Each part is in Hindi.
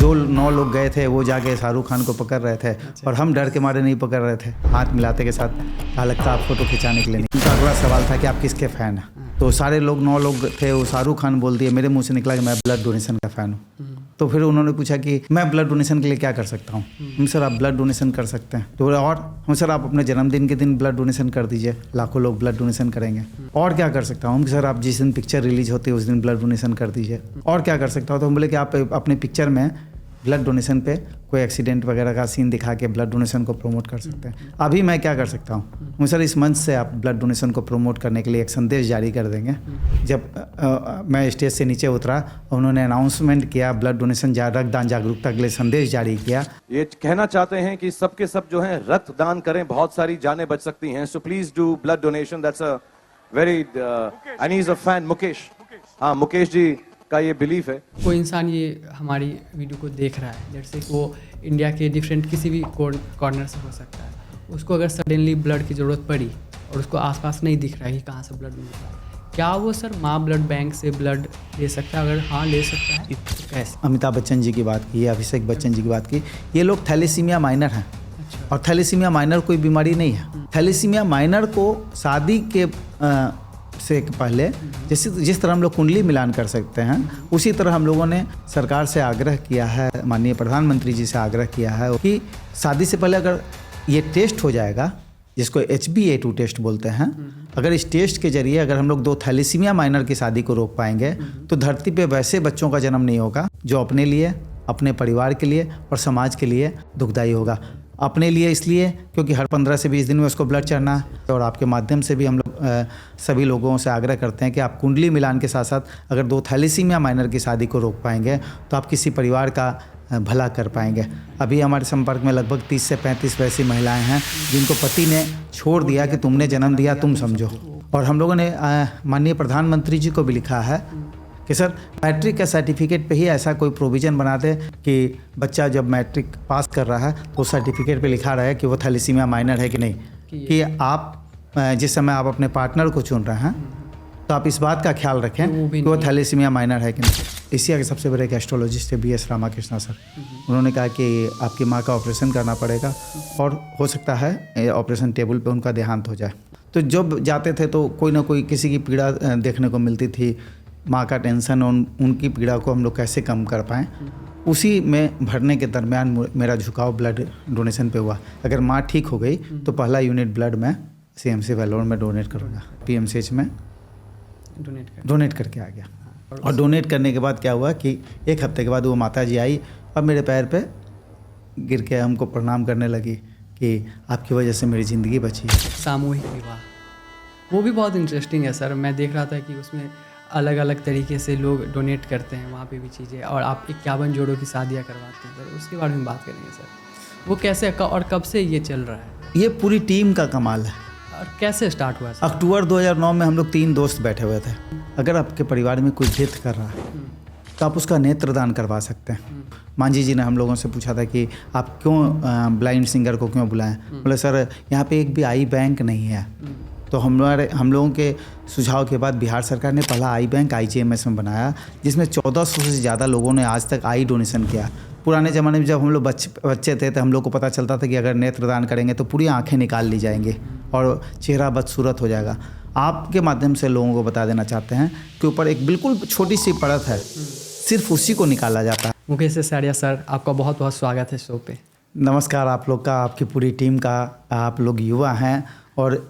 जो 9 लोग गए थे वो जाके शाहरुख खान को पकड़ रहे थे और हम डर के मारे नहीं पकड़ रहे थे, हाथ मिलाते के साथ। कहा लगता आप फोटो खिंचाने के लिए नहीं। उनका अगला सवाल था कि आप किसके फ़ैन हैं, तो सारे लोग 9 लोग थे, वो शाहरुख खान बोल दिए, मेरे मुंह से निकला कि मैं ब्लड डोनेशन का फ़ैन हूँ। तो फिर उन्होंने पूछा कि मैं ब्लड डोनेशन के लिए क्या कर सकता हूँ। हम सर आप ब्लड डोनेशन कर सकते हैं, तो और हम सर आप अपने जन्मदिन के दिन ब्लड डोनेशन कर दीजिए, लाखों लोग ब्लड डोनेशन करेंगे। और क्या कर सकता हूँ हम सर, आप जिस दिन पिक्चर रिलीज होती है उस दिन ब्लड डोनेशन कर दीजिए। और क्या कर सकता हूँ, तो हम बोले कि आप अपने पिक्चर में ब्लड डोनेशन पे कोई एक्सीडेंट वगैरह का सीन दिखा के ब्लड डोनेशन को प्रमोट कर सकते हैं। अभी मैं क्या कर सकता हूँ सर, इस मंच से आप ब्लड डोनेशन को प्रमोट करने के लिए एक संदेश जारी कर देंगे। जब मैं स्टेज से नीचे उतरा, उन्होंने अनाउंसमेंट किया, ब्लड डोनेशन रक्तदान जागरूकता के लिए संदेश जारी किया। ये कहना चाहते हैं कि सबके सब जो हैं रक्तदान करें, बहुत सारी जानें बच सकती हैं। So please do blood donation. That's a very and he is a fan, Mukesh. हाँ, मुकेश जी का ये बिलीफ है। कोई इंसान ये हमारी वीडियो को देख रहा है, जैसे कि वो इंडिया के डिफरेंट किसी भी कॉर्नर से हो सकता है, उसको अगर सडनली ब्लड की ज़रूरत पड़ी और उसको आसपास नहीं दिख रहा है कि कहाँ से ब्लड मिल रहा है, क्या वो सर माँ ब्लड बैंक से ब्लड ले सकता है? अगर हाँ ले सकता है तो कैसे? अमिताभ बच्चन जी की बात की, अभिषेक बच्चन जी की बात की, ये लोग थैलेसीमिया माइनर हैं। और थैलेसीमिया माइनर कोई बीमारी नहीं है। थैलेसीमिया माइनर को शादी के से पहले जिस तरह हम लोग कुंडली मिलान कर सकते हैं, उसी तरह हम लोगों ने सरकार से आग्रह किया है, माननीय प्रधानमंत्री जी से आग्रह किया है कि शादी से पहले अगर ये टेस्ट हो जाएगा, जिसको HbA2 टेस्ट बोलते हैं, अगर इस टेस्ट के जरिए अगर हम लोग 2 थैलेसीमिया माइनर की शादी को रोक पाएंगे तो धरती पे वैसे बच्चों का जन्म नहीं होगा जो अपने लिए, अपने परिवार के लिए और समाज के लिए दुखदायी होगा। अपने लिए इसलिए क्योंकि हर 15 से 20 दिन में उसको ब्लड चढ़ना है। और आपके माध्यम से भी हम लोग सभी लोगों से आग्रह करते हैं कि आप कुंडली मिलान के साथ साथ अगर 2 थैलेसीमिया माइनर की शादी को रोक पाएंगे तो आप किसी परिवार का भला कर पाएंगे। अभी हमारे संपर्क में लगभग 30 से 35 वैसी महिलाएं हैं जिनको पति ने छोड़ दिया कि तुमने जन्म दिया तुम समझो। और हम लोगों ने माननीय प्रधानमंत्री जी को भी लिखा है कि सर मैट्रिक का सर्टिफिकेट पे ही ऐसा कोई प्रोविज़न बना दे कि बच्चा जब मैट्रिक पास कर रहा है तो सर्टिफिकेट पे लिखा रहे कि वो थैलेसीमिया माइनर है कि नहीं, कि आप जिस समय आप अपने पार्टनर को चुन रहे हैं तो आप इस बात का ख्याल रखें कि वो थैलेसीमिया माइनर है कि नहीं। एशिया के सबसे बड़े एस्ट्रोलॉजिस्ट थे BS रामाकृष्णा सर। उन्होंने कहा कि आपकी माँ का ऑपरेशन करना पड़ेगा और हो सकता है ऑपरेशन टेबल पे उनका देहांत हो जाए। तो जब जाते थे तो कोई ना कोई किसी की पीड़ा देखने को मिलती थी, माँ का टेंशन और उनकी पीड़ा को हम लोग कैसे कम कर पाएँ, उसी में भरने के दरमियान मेरा झुकाव ब्लड डोनेशन पे हुआ। अगर माँ ठीक हो गई तो पहला यूनिट ब्लड मैं CMC वेलोर में डोनेट करूँगा, PMCH में डोनेट करके आ गया। और डोनेट करने के बाद क्या हुआ कि 1 हफ्ते के बाद वो माता जी आई और मेरे पैर पे गिर के हमको प्रणाम करने लगी कि आपकी वजह से मेरी ज़िंदगी बची। सामूहिक विवाह वो भी बहुत इंटरेस्टिंग है सर। मैं देख रहा था कि उसमें अलग अलग तरीके से लोग डोनेट करते हैं वहाँ पे भी चीज़ें, और आप 51 जोड़ों की शादियाँ करवाते हैं सर, उसके बारे में बात करेंगे सर। वो कैसे और कब से ये चल रहा है? ये पूरी टीम का कमाल है। और कैसे स्टार्ट हुआ सर? अक्टूबर 2009 में हम लोग 3 दोस्त बैठे हुए थे। अगर आपके परिवार में कोई डेथ कर रहा है तो आप उसका नेत्रदान करवा सकते हैं। मांझी जी ने हम लोगों से पूछा था कि आप क्यों ब्लाइंड सिंगर को क्यों बुलाएं? बोले सर यहाँ पे एक भी आई बैंक नहीं है। तो हम लोगों के सुझाव के बाद बिहार सरकार ने पहला आई बैंक IGMS में बनाया, जिसमें 1400 से ज़्यादा लोगों ने आज तक आई डोनेशन किया। पुराने ज़माने में जब हम लोग बच्चे थे तो हम लोग को पता चलता था कि अगर नेत्रदान करेंगे तो पूरी आंखें निकाल ली जाएंगी और चेहरा बदसूरत हो जाएगा। आपके माध्यम से लोगों को बता देना चाहते हैं कि ऊपर एक बिल्कुल छोटी सी परत है, सिर्फ उसी को निकाला जाता है। मुकेश ससारिया सर, आपका बहुत बहुत स्वागत है शो पे। नमस्कार आप लोग का, आपकी पूरी टीम का। आप लोग युवा हैं और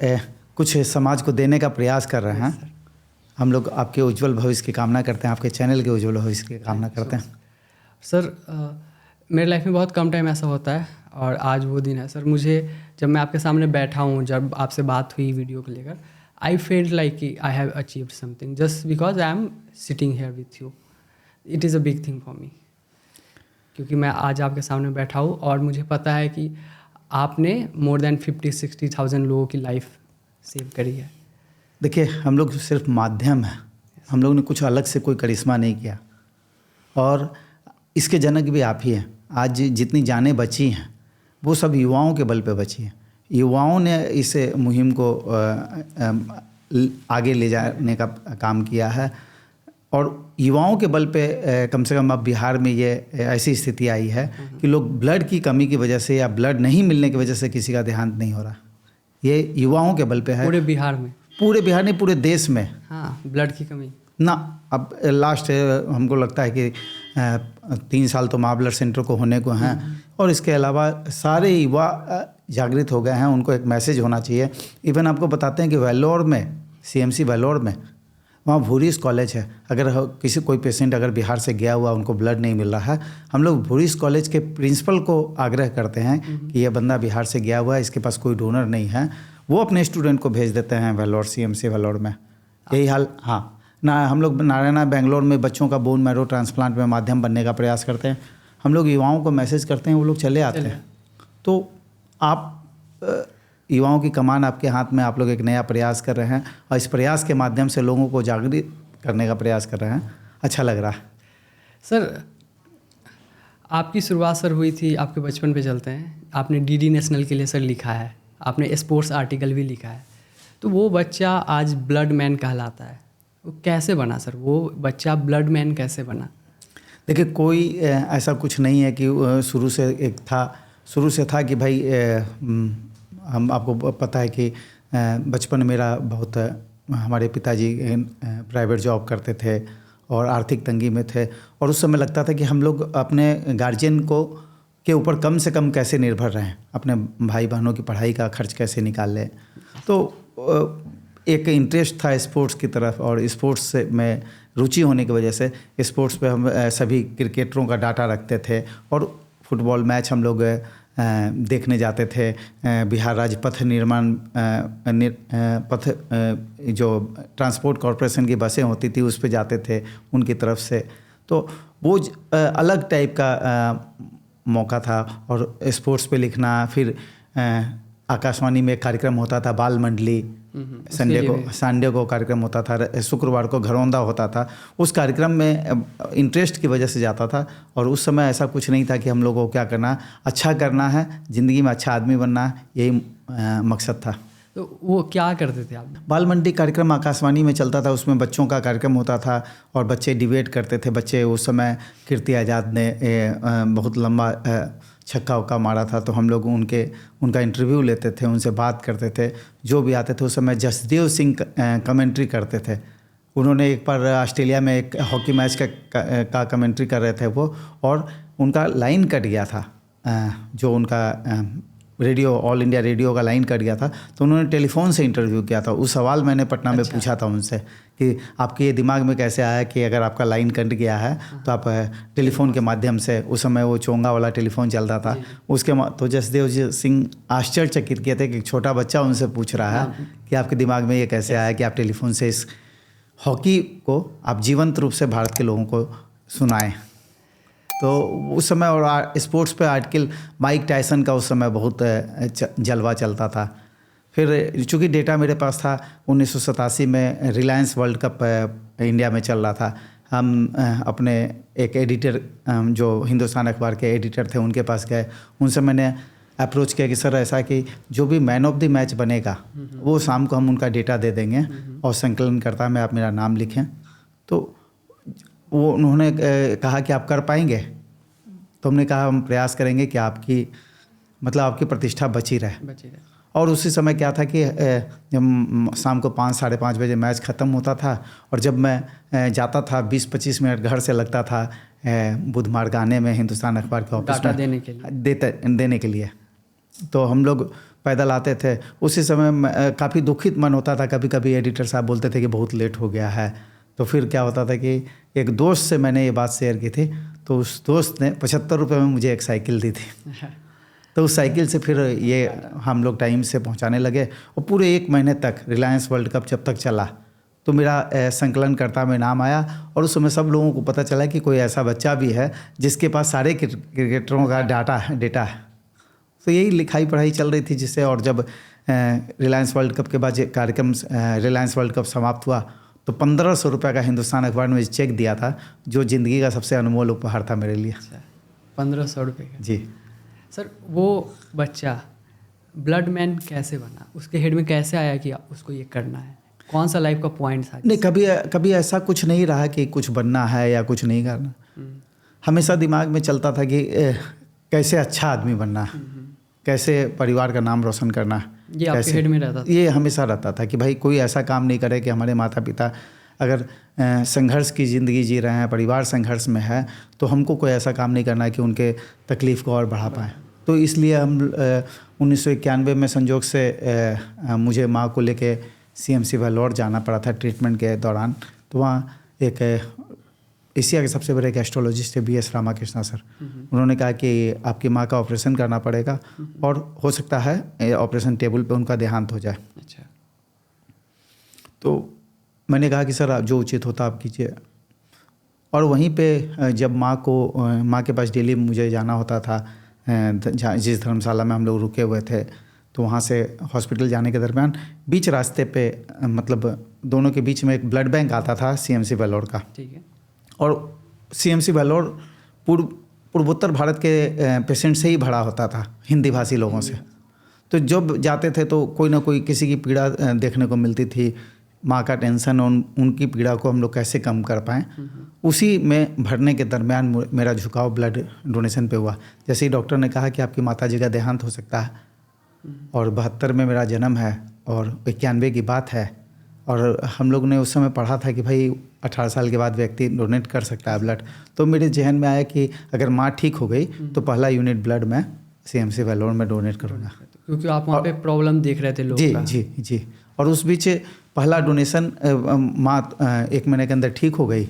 कुछ समाज को देने का प्रयास कर रहे हैं। हम लोग आपके उज्जवल भविष्य की कामना करते हैं, आपके चैनल के उज्जवल भविष्य की कामना करते हैं। सर मेरे लाइफ में बहुत कम टाइम ऐसा होता है और आज वो दिन है सर। मुझे जब मैं आपके सामने बैठा हूँ, जब आपसे बात हुई वीडियो को लेकर, आई फेल्ट लाइक कि I have achieved something just because I am sitting here with you. It is a big thing for me, क्योंकि मैं आज आपके सामने बैठा हूँ और मुझे पता है कि आपने मोर देन 50-60,000 लोगों की लाइफ सेव करी है। देखिए, हम लोग सिर्फ माध्यम हैं, हम लोग ने कुछ अलग से कोई करिश्मा नहीं किया और इसके जनक भी आप ही हैं। आज जितनी जानें बची हैं वो सब युवाओं के बल पे बची हैं। युवाओं ने इस मुहिम को आगे ले जाने का काम किया है और युवाओं के बल पे कम से कम अब बिहार में ये ऐसी स्थिति आई है कि लोग ब्लड की कमी की वजह से या ब्लड नहीं मिलने की वजह से किसी का देहांत नहीं हो रहा। ये युवाओं के बल पे है, पूरे बिहार में, पूरे बिहार नहीं पूरे देश में। हाँ, ब्लड की कमी ना अब लास्ट हमको लगता है कि 3 साल तो माँ ब्लड सेंटर को होने को हैं, और इसके अलावा सारे युवा जागृत हो गए हैं। उनको एक मैसेज होना चाहिए। इवन आपको बताते हैं कि वेल्लोर में, CMC वेल्लोर में, वहाँ भूरीस कॉलेज है। अगर किसी कोई पेशेंट अगर बिहार से गया हुआ, उनको ब्लड नहीं मिल रहा है, हम लोग भूरीस कॉलेज के प्रिंसिपल को आग्रह करते हैं कि यह बंदा बिहार से गया हुआ है, इसके पास कोई डोनर नहीं है, वो अपने स्टूडेंट को भेज देते हैं वेल्लोर, CMC वेल्लोर में। यही हाल, हाँ ना, हम लोग नारायणा बेंगलोर में बच्चों का बोन मैरो ट्रांसप्लांट में माध्यम बनने का प्रयास करते हैं। हम लोग युवाओं को मैसेज करते हैं, वो लोग चले आते हैं। तो आप युवाओं की कमान आपके हाथ में, आप लोग एक नया प्रयास कर रहे हैं और इस प्रयास के माध्यम से लोगों को जागृत करने का प्रयास कर रहे हैं। अच्छा लग रहा है सर। आपकी शुरुआत सर हुई थी, आपके बचपन पे चलते हैं, आपने DD नेशनल के लिए सर लिखा है, आपने स्पोर्ट्स आर्टिकल भी लिखा है। तो वो बच्चा आज ब्लड मैन कहलाता है, वो कैसे बना सर? वो बच्चा ब्लड मैन कैसे बना? देखिए, कोई ऐसा कुछ नहीं है कि शुरू से था कि भाई हम आपको पता है कि बचपन मेरा बहुत, हमारे पिताजी प्राइवेट जॉब करते थे और आर्थिक तंगी में थे, और उस समय लगता था कि हम लोग अपने गार्जियन को के ऊपर कम से कम कैसे निर्भर रहें, अपने भाई बहनों की पढ़ाई का खर्च कैसे निकाल लें। तो एक इंटरेस्ट था स्पोर्ट्स की तरफ, और स्पोर्ट्स से में रुचि होने की वजह से स्पोर्ट्स पे हम सभी क्रिकेटरों का डाटा रखते थे, और फुटबॉल मैच हम लोग देखने जाते थे। बिहार राज्य पथ निर्माण जो ट्रांसपोर्ट कॉरपोरेशन की बसें होती थी उस पे जाते थे उनकी तरफ से। तो वो अलग टाइप का मौका था। और स्पोर्ट्स पे लिखना, फिर आकाशवाणी में कार्यक्रम होता था बाल मंडली, संडे को कार्यक्रम होता था, शुक्रवार को घरौंदा होता था। उस कार्यक्रम में इंटरेस्ट की वजह से जाता था, और उस समय ऐसा कुछ नहीं था कि हम लोगों को क्या करना, अच्छा करना है, ज़िंदगी में अच्छा आदमी बनना, यही मकसद था। तो वो क्या करते थे आप? बाल मंडी कार्यक्रम आकाशवाणी में चलता था, उसमें बच्चों का कार्यक्रम होता था और बच्चे डिबेट करते थे। बच्चे उस समय कीर्ति आज़ाद ने बहुत लंबा छक्का उक्का मारा था, तो हम लोग उनका इंटरव्यू लेते थे, उनसे बात करते थे। जो भी आते थे उस समय जसदेव सिंह कमेंट्री करते थे। उन्होंने एक बार ऑस्ट्रेलिया में एक हॉकी मैच का कमेंट्री कर रहे थे वो, और उनका लाइन कट गया था, जो उनका रेडियो, ऑल इंडिया रेडियो का लाइन कट गया था, तो उन्होंने टेलीफोन से इंटरव्यू किया था। उस सवाल मैंने पटना में पूछा था उनसे कि आपके ये दिमाग में कैसे आया कि अगर आपका लाइन कट गया है तो आप टेलीफोन के माध्यम से, उस समय वो चोंगा वाला टेलीफोन चलता था, उसके तो जसदेव सिंह आश्चर्यचकित किए थे कि छोटा बच्चा उनसे पूछ रहा है कि आपके दिमाग में ये कैसे आया कि आप टेलीफोन से इस हॉकी को आप जीवंत रूप से भारत के लोगों को सुनाएं। तो उस समय, और स्पोर्ट्स पे आर्टिकल माइक टायसन का उस समय बहुत जलवा चलता था। फिर चूँकि डेटा मेरे पास था, 1987 में रिलायंस वर्ल्ड कप इंडिया में चल रहा था। हम अपने एक एडिटर, जो हिंदुस्तान अखबार के एडिटर थे, उनके पास गए। उनसे मैंने अप्रोच किया कि सर ऐसा कि जो भी मैन ऑफ द मैच बनेगा वो शाम को हम उनका डेटा दे देंगे और संकलनकर्ता में आप मेरा नाम लिखें। तो वो उन्होंने कहा कि आप कर पाएंगे? तो हमने कहा हम प्रयास करेंगे कि आपकी प्रतिष्ठा बची रहे। और उसी समय क्या था कि जब शाम को 5 साढ़े 5 बजे मैच ख़त्म होता था, और जब मैं जाता था 20-25 मिनट घर से लगता था बुधवार गाने में हिंदुस्तान अखबार के ऑफिस में देने के लिए। तो हम लोग पैदल आते थे। उसी समय काफ़ी दुखित मन होता था। कभी कभी एडिटर साहब बोलते थे कि बहुत लेट हो गया है। तो फिर क्या होता था कि एक दोस्त से मैंने ये बात शेयर की थी, तो उस दोस्त ने 75 रुपये में मुझे एक साइकिल दी थी। तो उस साइकिल से फिर ये हम लोग टाइम से पहुंचाने लगे, और पूरे 1 महीने तक रिलायंस वर्ल्ड कप जब तक चला तो मेरा संकलनकर्ता में नाम आया, और उस समय सब लोगों को पता चला कि कोई ऐसा बच्चा भी है जिसके पास सारे क्रिकेटरों का डेटा है। तो यही लिखाई पढ़ाई चल रही थी जिससे। और जब रिलायंस वर्ल्ड कप के बाद कार्यक्रम रिलायंस वर्ल्ड कप समाप्त हुआ तो 1500 रुपये का हिंदुस्तान अखबार में चेक दिया था, जो ज़िंदगी का सबसे अनमोल उपहार था मेरे लिए। 1500 रुपये का? जी सर, वो बच्चा ब्लड मैन कैसे बना? उसके हेड में कैसे आया कि उसको ये करना है? कौन सा लाइफ का पॉइंट था? नहीं, कभी ऐसा कुछ नहीं रहा कि कुछ बनना है या कुछ नहीं करना। हमेशा दिमाग में चलता था कि कैसे अच्छा आदमी बनना, कैसे परिवार का नाम रोशन करना। ये आपके हेड में रहता था? ये हमेशा रहता था कि भाई कोई ऐसा काम नहीं करे कि हमारे माता पिता अगर संघर्ष की ज़िंदगी जी रहे हैं, परिवार संघर्ष में है, तो हमको कोई ऐसा काम नहीं करना है कि उनके तकलीफ़ को और बढ़ा पाएँ। तो इसलिए हम 1991 में संजोग से मुझे माँ को लेके CMC वेल्लोर जाना पड़ा था ट्रीटमेंट के दौरान। तो वहाँ एक एशिया के सबसे बड़े एस्ट्रोलॉजिस्ट थे BS रामाकृष्णा सर। उन्होंने कहा कि आपकी माँ का ऑपरेशन करना पड़ेगा और हो सकता है ऑपरेशन टेबल पे उनका देहांत हो जाए। अच्छा। तो मैंने कहा कि सर आप जो उचित होता आप कीजिए। और वहीं पे जब माँ के पास डेली मुझे जाना होता था, जिस धर्मशाला में हम लोग रुके हुए थे, तो वहाँ से हॉस्पिटल जाने के दरमियान बीच रास्ते पे मतलब दोनों के बीच में एक ब्लड बैंक आता था CMC वेल्लोर का। ठीक है। और CMC वेल्लोर पूर्वोत्तर भारत के पेशेंट से ही भरा होता था, हिंदी भाषी लोगों से। तो जब जाते थे तो कोई ना कोई किसी की पीड़ा देखने को मिलती थी, माँ का टेंशन, उनकी पीड़ा को हम लोग कैसे कम कर पाएँ। उसी में भरने के दरमियान मेरा झुकाव ब्लड डोनेशन पे हुआ। जैसे ही डॉक्टर ने कहा कि आपकी माताजी का देहांत हो सकता है और 72 में मेरा जन्म है और 91 की बात है, और हम लोग ने उस समय पढ़ा था कि भाई 18 साल के बाद व्यक्ति डोनेट कर सकता है ब्लड। तो मेरे जहन में आया कि अगर माँ ठीक हो गई तो पहला यूनिट ब्लड मैं CMC वेल्लोर में डोनेट करूँगा, क्योंकि आप वहाँ पे प्रॉब्लम देख रहे थे लोग जी का। जी। और उस बीच पहला डोनेशन माँ 1 महीने के अंदर ठीक हो गई।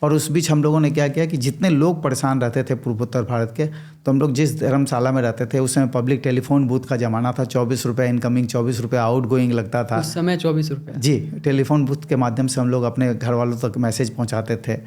और उस बीच हम लोगों ने क्या किया कि जितने लोग परेशान रहते थे पूर्वोत्तर भारत के, तो हम लोग जिस धर्मशाला में रहते थे उस समय पब्लिक टेलीफोन बूथ का ज़माना था। 24 रुपये इनकमिंग, 24 रुपये आउट गोइंग लगता था उस समय। 24 रुपये? जी। टेलीफोन बूथ के माध्यम से हम लोग अपने घर वालों तक मैसेज पहुंचाते थे।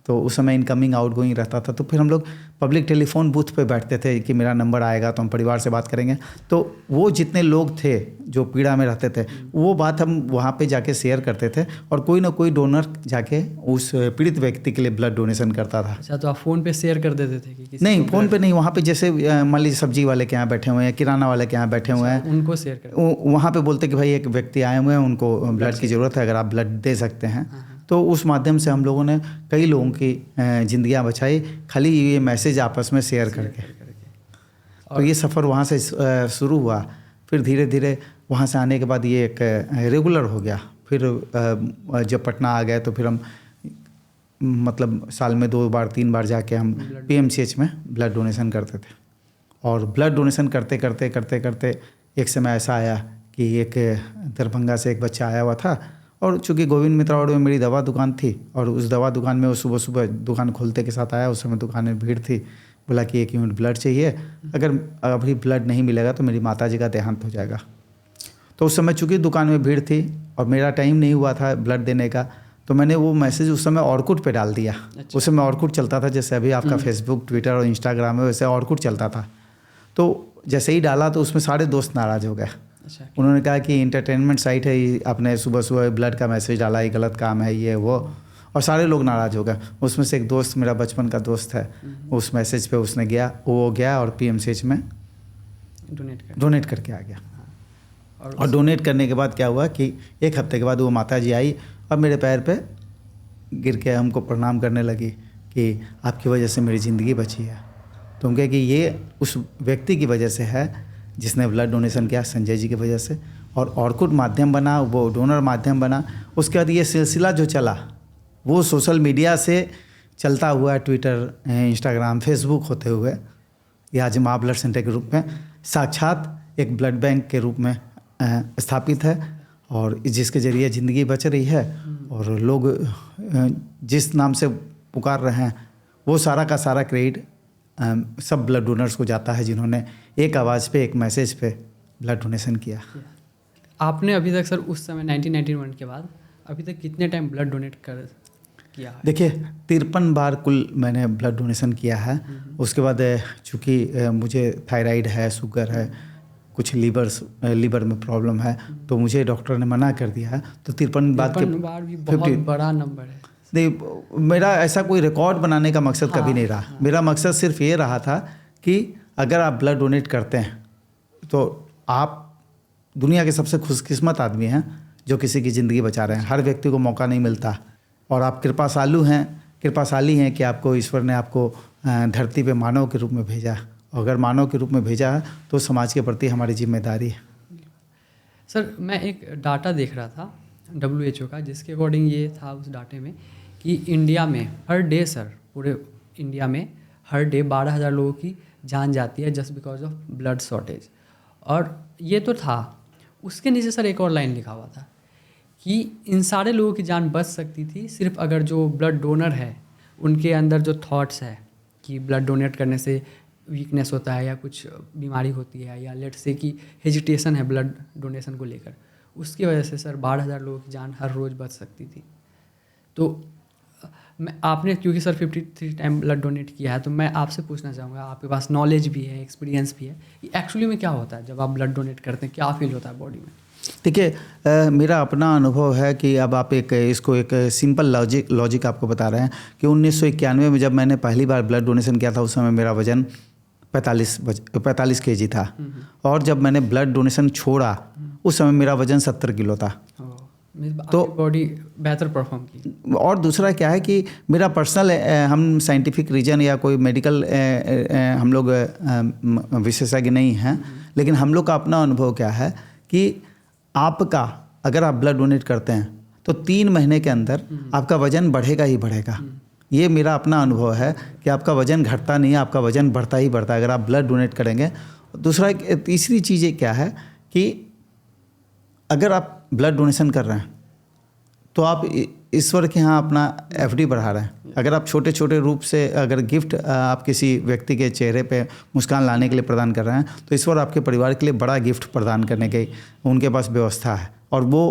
तो उस समय इनकमिंग आउट गोइंग रहता था। तो फिर हम लोग पब्लिक टेलीफोन बूथ पे बैठते थे कि मेरा नंबर आएगा तो हम परिवार से बात करेंगे। तो वो जितने लोग थे जो पीड़ा में रहते थे, वो बात हम वहाँ पे जाके शेयर करते थे और कोई ना कोई डोनर जाके उस पीड़ित व्यक्ति के लिए ब्लड डोनेशन करता था। अच्छा, तो आप फ़ोन पे शेयर कर देते थे कि किसी नहीं, फ़ोन पे नहीं। वहाँ पे जैसे मान लीजिए सब्जी वाले के यहाँ बैठे हुए हैं, किराना वाले के यहाँ बैठे हुए हैं, उनको शेयर कर। वहाँ पे बोलते कि भाई एक व्यक्ति आए हुए हैं, उनको ब्लड की ज़रूरत है, अगर आप ब्लड दे सकते हैं। तो उस माध्यम से हम लोगों ने कई लोगों की ज़िंदगियाँ बचाई, खाली ये मैसेज आपस में शेयर करके। तो ये सफ़र वहाँ से शुरू हुआ। फिर धीरे धीरे वहाँ से आने के बाद ये एक रेगुलर हो गया। फिर जब पटना आ गए तो फिर हम मतलब साल में 2 बार 3 बार जाके हम PMCH में ब्लड डोनेशन करते थे। और ब्लड डोनेशन करते करते एक समय ऐसा आया कि एक दरभंगा से एक बच्चा आया हुआ था, और चूँकि गोविंद मित्रा रोड में मेरी दवा दुकान थी और उस दवा दुकान में वो सुबह सुबह दुकान खोलते के साथ आया। उस समय दुकान में भीड़ थी। बोला कि 1 यूनिट ब्लड चाहिए, अगर अभी ब्लड नहीं मिलेगा तो मेरी माताजी का देहांत हो जाएगा। तो उस समय चूँकि दुकान में भीड़ थी और मेरा टाइम नहीं हुआ था ब्लड देने का, तो मैंने वो मैसेज उस समय ऑर्कुट पे डाल दिया। अच्छा। उस समय ऑर्कुट चलता था, जैसे अभी आपका फेसबुक, ट्विटर और इंस्टाग्राम है, वैसे ऑर्कुट चलता था। तो जैसे ही डाला तो उसमें सारे दोस्त नाराज़ हो गए। अच्छा। उन्होंने कहा कि इंटरटेनमेंट साइट है, आपने सुबह सुबह ब्लड का मैसेज डाला, ये गलत काम है, ये वो, और सारे लोग नाराज़ हो गए। उसमें से एक दोस्त, मेरा बचपन का दोस्त है, उस मैसेज पे उसने वो गया और PMCH में डोनेट करके आ गया। और डोनेट करने के बाद क्या हुआ कि 1 हफ्ते के बाद वो माताजी आई और मेरे पैर पे गिर के हमको प्रणाम करने लगी कि आपकी वजह से मेरी ज़िंदगी बची है। तो हम कहे कि ये उस व्यक्ति की वजह से है जिसने ब्लड डोनेशन किया, संजय जी की वजह से। और ऑर्कुट माध्यम बना, वो डोनर माध्यम बना। उसके बाद ये सिलसिला जो चला वो सोशल मीडिया से चलता हुआ, ट्विटर, इंस्टाग्राम, फेसबुक होते हुए ये आज माँ ब्लड सेंटर के रूप में साक्षात एक ब्लड बैंक के रूप में स्थापित है, और जिसके ज़रिए ज़िंदगी बच रही है। और लोग जिस नाम से पुकार रहे हैं वो सारा का सारा क्रेडिट सब ब्लड डोनर्स को जाता है, जिन्होंने एक आवाज़ पे, एक मैसेज पे ब्लड डोनेशन किया। आपने अभी तक सर उस समय 1991 के बाद अभी तक कितने टाइम ब्लड डोनेट किया है? देखिए 53 बार कुल मैंने ब्लड डोनेशन किया है। उसके बाद चूँकि मुझे थायराइड है, शुगर है, कुछ लीवर में प्रॉब्लम है, तो मुझे डॉक्टर ने मना कर दिया है। तो 53 बार भी बहुत बड़ा नंबर है। नहीं, मेरा ऐसा कोई रिकॉर्ड बनाने का मकसद कभी नहीं रहा। मेरा मकसद सिर्फ ये रहा था कि अगर आप ब्लड डोनेट करते हैं तो आप दुनिया के सबसे खुशकिस्मत आदमी हैं जो किसी की ज़िंदगी बचा रहे हैं। हर व्यक्ति को मौका नहीं मिलता, और आप कृपाशाली हैं कि आपको ईश्वर ने आपको धरती पे मानव के रूप में भेजा। अगर मानव के रूप में भेजा है तो समाज के प्रति हमारी जिम्मेदारी है। सर मैं एक डाटा देख रहा था WHO का, जिसके अकॉर्डिंग ये था उस डाटे में कि इंडिया में हर डे सर, पूरे इंडिया में हर डे 12,000 लोगों की जान जाती है just because of blood shortage. और ये तो था, उसके नीचे सर एक और लाइन लिखा हुआ था कि इन सारे लोगों की जान बच सकती थी सिर्फ अगर जो ब्लड डोनर है उनके अंदर जो थॉट्स है कि ब्लड डोनेट करने से वीकनेस होता है या कुछ बीमारी होती है, या लेट से कि हेजिटेशन है ब्लड डोनेशन को लेकर, उसकी वजह से सर 12,000 लोगों की जान हर रोज़ बच सकती थी। तो मैं आपने क्योंकि सर 53 टाइम ब्लड डोनेट किया है, तो मैं आपसे पूछना चाहूँगा, आपके पास नॉलेज भी है, एक्सपीरियंस भी है, कि एक्चुअली में क्या होता है जब आप ब्लड डोनेट करते हैं, क्या फील होता है बॉडी में? देखिए, मेरा अपना अनुभव है कि अब आप इसको एक सिंपल लॉजिक आपको बता रहे हैं कि 1991 में जब मैंने पहली बार ब्लड डोनेशन किया था, उस समय मेरा वजन 45 kg था, और जब मैंने ब्लड डोनेशन छोड़ा उस समय मेरा वजन 70 किलो था। तो बॉडी बेहतर परफॉर्म की। और दूसरा क्या है कि मेरा पर्सनल, हम साइंटिफिक रीजन या कोई मेडिकल हम लोग विशेषज्ञ नहीं हैं, लेकिन हम लोग का अपना अनुभव क्या है कि आपका अगर आप ब्लड डोनेट करते हैं तो 3 महीने के अंदर आपका वजन बढ़ेगा ही बढ़ेगा। ये मेरा अपना अनुभव है कि आपका वजन घटता नहीं है, आपका वजन बढ़ता ही बढ़ता है अगर आप ब्लड डोनेट करेंगे। दूसरा, तीसरी चीज़ ये क्या है कि अगर आप ब्लड डोनेशन कर रहे हैं तो आप ईश्वर के यहाँ अपना FD बढ़ा रहे हैं। अगर आप छोटे छोटे रूप से अगर गिफ्ट आप किसी व्यक्ति के चेहरे पे मुस्कान लाने के लिए प्रदान कर रहे हैं, तो ईश्वर आपके परिवार के लिए बड़ा गिफ्ट प्रदान करने की उनके पास व्यवस्था है। और वो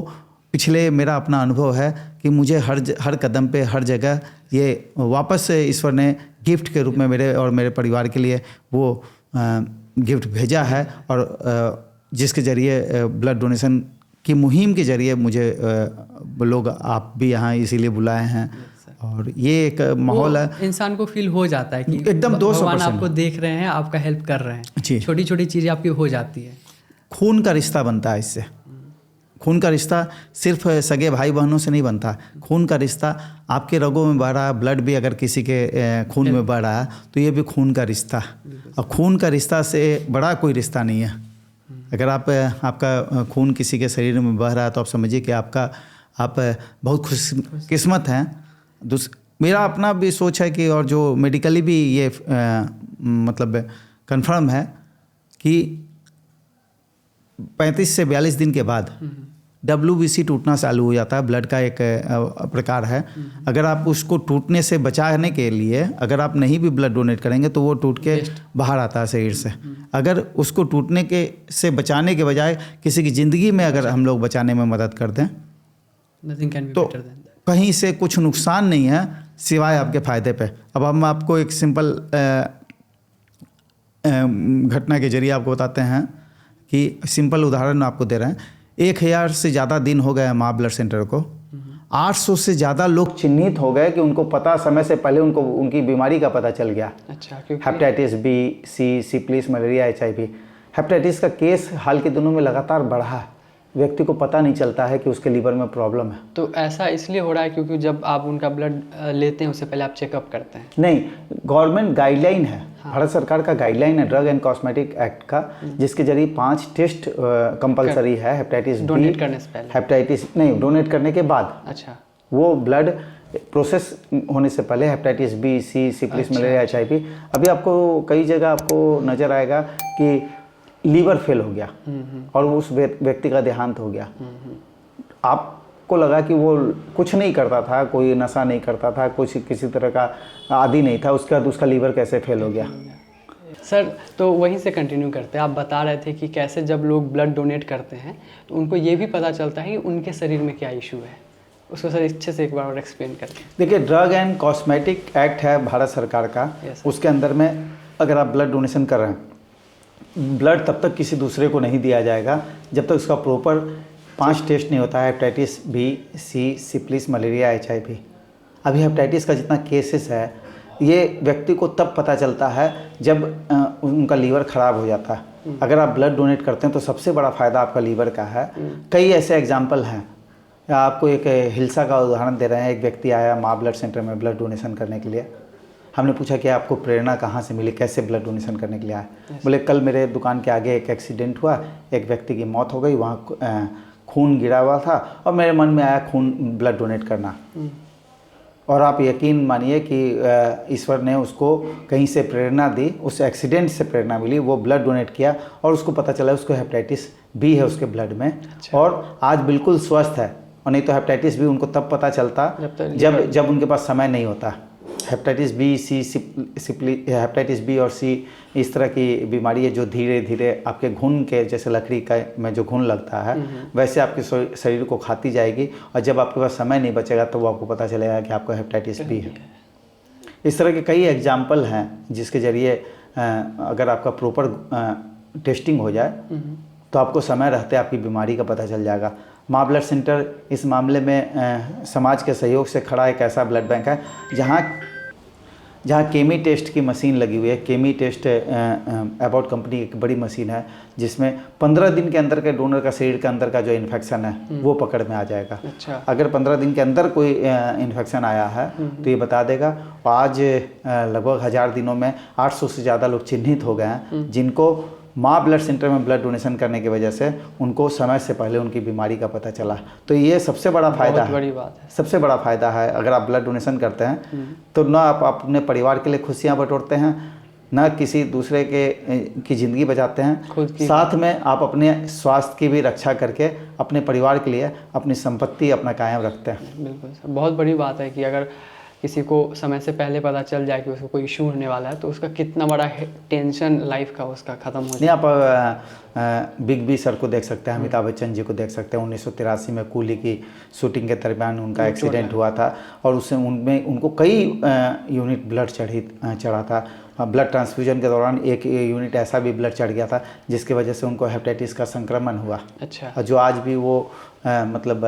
पिछले मेरा अपना अनुभव है कि मुझे हर कदम पे हर जगह ये वापस से ईश्वर ने गिफ्ट के रूप में मेरे और मेरे परिवार के लिए वो गिफ्ट भेजा है। और जिसके ज़रिए ब्लड डोनेशन की मुहिम के जरिए मुझे लोग, आप भी यहाँ इसीलिए बुलाए हैं, और ये एक माहौल है, इंसान को फील हो जाता है कि एकदम 200% भगवान आपको देख रहे हैं, आपका हेल्प कर रहे हैं, जी। छोटी छोटी चीज़ें आपकी हो जाती है। खून का रिश्ता बनता है इससे। खून का रिश्ता सिर्फ सगे भाई बहनों से नहीं बनता, खून का रिश्ता आपके रगों में बह रहा है, ब्लड भी अगर किसी के खून में बह रहा है तो ये भी खून का रिश्ता। और खून का रिश्ता से बड़ा कोई रिश्ता नहीं है। अगर आपका खून किसी के शरीर में बह रहा है तो आप समझिए कि आप बहुत खुशकिस्मत हैं। मेरा अपना भी सोच है कि, और जो मेडिकली भी ये मतलब कंफर्म है कि 35 से 42 दिन के बाद WBC टूटना चालू हो जाता है। ब्लड का एक प्रकार है। अगर आप उसको टूटने से बचाने के लिए अगर आप नहीं भी ब्लड डोनेट करेंगे तो वो टूट के बाहर आता है शरीर से। अगर उसको टूटने से बचाने के बजाय किसी की ज़िंदगी में अगर हम लोग बचाने में मदद कर दें तो कहीं से कुछ नुकसान नहीं है सिवाय आपके फ़ायदे पे। अब हम आपको एक सिंपल घटना के जरिए आपको बताते हैं कि सिंपल उदाहरण आपको दे रहे हैं। 1000 से ज़्यादा दिन हो गए माँ ब्लड सेंटर को। 800 से ज़्यादा लोग चिन्हित हो गए कि उनको पता, समय से पहले उनको उनकी बीमारी का पता चल गया। अच्छा, hepatitis B, C, syphilis, malaria, HIV। Hepatitis का केस हाल के दिनों में लगातार बढ़ा है। व्यक्ति को पता नहीं चलता है कि उसके लीवर में प्रॉब्लम है। तो ऐसा इसलिए हो रहा है क्योंकि जब आप उनका ब्लड लेते हैं उससे पहले आप चेकअप करते हैं? नहीं, गवर्नमेंट गाइडलाइन है। हाँ। भारत सरकार का गाइडलाइन है ड्रग एंड कॉस्मेटिक एक्ट का, जिसके जरिए 5 टेस्ट कंपलसरी है। हेपेटाइटिस डोनेट करने से पहले, हेपेटाइटिस नहीं, डोनेट करने के बाद। अच्छा, वो ब्लड प्रोसेस होने से पहले hepatitis B, C, syphilis, malaria, HIV। अभी आपको कई जगह आपको नजर आएगा कि लीवर फेल हो गया और उस व्यक्ति का देहांत हो गया। आपको लगा कि वो कुछ नहीं करता था, कोई नशा नहीं करता था, कुछ किसी तरह का आदी नहीं था, उसके बाद उसका लीवर कैसे फेल हो गया। सर तो वहीं से कंटिन्यू करते हैं। आप बता रहे थे कि कैसे जब लोग ब्लड डोनेट करते हैं तो उनको ये भी पता चलता है कि उनके शरीर में क्या इशू है। उसको सर अच्छे से एक बार और एक्सप्लेन करते हैं। देखिए, ड्रग एंड कॉस्मेटिक एक्ट है भारत सरकार का। उसके अंदर में अगर आप ब्लड डोनेशन कर रहे हैं, ब्लड तब तक किसी दूसरे को नहीं दिया जाएगा जब तक उसका प्रॉपर 5 टेस्ट नहीं होता है। Hepatitis B, C, syphilis, malaria, HIV। अभी हेपेटाइटिस का जितना केसेस है ये व्यक्ति को तब पता चलता है जब उनका लीवर ख़राब हो जाता है। अगर आप ब्लड डोनेट करते हैं तो सबसे बड़ा फ़ायदा आपका लीवर का है। कई ऐसे एग्जाम्पल हैं आपको एक हिल्सा का उदाहरण दे रहे हैं। एक व्यक्ति आया माँ ब्लड सेंटर में ब्लड डोनेशन करने के लिए। हमने पूछा कि आपको प्रेरणा कहाँ से मिली, कैसे ब्लड डोनेशन करने के लिए आया। बोले कल मेरे दुकान के आगे एक एक्सीडेंट हुआ, एक व्यक्ति की मौत हो गई, वहाँ खून गिरा हुआ था और मेरे मन में आया खून ब्लड डोनेट करना। और आप यकीन मानिए कि ईश्वर ने उसको कहीं से प्रेरणा दी, उस एक्सीडेंट से प्रेरणा मिली, वो ब्लड डोनेट किया और उसको पता चला उसको हेपेटाइटिस बी है उसके ब्लड में। और आज बिल्कुल स्वस्थ है। और नहीं तो हेपेटाइटिस बी उनको तब पता चलता जब उनके पास समय नहीं होता। हेपेटाइटिस बी, सी, हेपेटाइटिस बी और सी इस तरह की बीमारी है जो धीरे धीरे आपके घुन के जैसे लकड़ी का में जो घुन लगता है वैसे आपके शरीर को खाती जाएगी और जब आपके पास समय नहीं बचेगा तो वो आपको पता चलेगा कि आपको हेपेटाइटिस बी है। इस तरह के कई एग्जाम्पल हैं जिसके ज़रिए अगर आपका प्रॉपर टेस्टिंग हो जाए तो आपको समय रहते आपकी बीमारी का पता चल जाएगा। माँ ब्लड सेंटर इस मामले में समाज के सहयोग से खड़ा एक ऐसा ब्लड बैंक है जहाँ केमी टेस्ट की मशीन लगी हुई है। केमी टेस्ट अबाउट कंपनी एक बड़ी मशीन है जिसमें 15 दिन के अंदर के डोनर का शरीर के अंदर का जो इन्फेक्शन है वो पकड़ में आ जाएगा। अच्छा। अगर 15 दिन के अंदर कोई इन्फेक्शन आया है तो ये बता देगा। आज लगभग 1000 दिनों में 800 से ज़्यादा लोग चिन्हित हो गए हैं जिनको माँ ब्लड सेंटर में ब्लड डोनेशन करने की वजह से उनको समय से पहले उनकी बीमारी का पता चला। तो ये सबसे बड़ा फ़ायदा है, बड़ी बात है, सबसे बड़ा फ़ायदा है। अगर आप ब्लड डोनेशन करते हैं तो ना आप अपने परिवार के लिए खुशियाँ बटोरते हैं, ना किसी दूसरे की ज़िंदगी बचाते हैं, साथ में आप अपने स्वास्थ्य की भी रक्षा करके अपने परिवार के लिए अपनी संपत्ति अपना कायम रखते हैं। बिल्कुल सर, बहुत बड़ी बात है कि अगर किसी को समय से पहले पता चल जाए कि उसको कोई इशू होने वाला है तो उसका कितना बड़ा टेंशन लाइफ का उसका ख़त्म हो जाए। नहीं, आप बिग बी सर को देख सकते हैं, अमिताभ बच्चन जी को देख सकते हैं। 1983 में कूली की शूटिंग के दरमियान उनका एक्सीडेंट हुआ था और उससे उनको कई यूनिट ब्लड चढ़ा था। ब्लड ट्रांसफ्यूजन के दौरान एक यूनिट ऐसा भी ब्लड चढ़ गया था जिसकी वजह से उनको हेपेटाइटिस का संक्रमण हुआ। अच्छा। और जो आज भी वो मतलब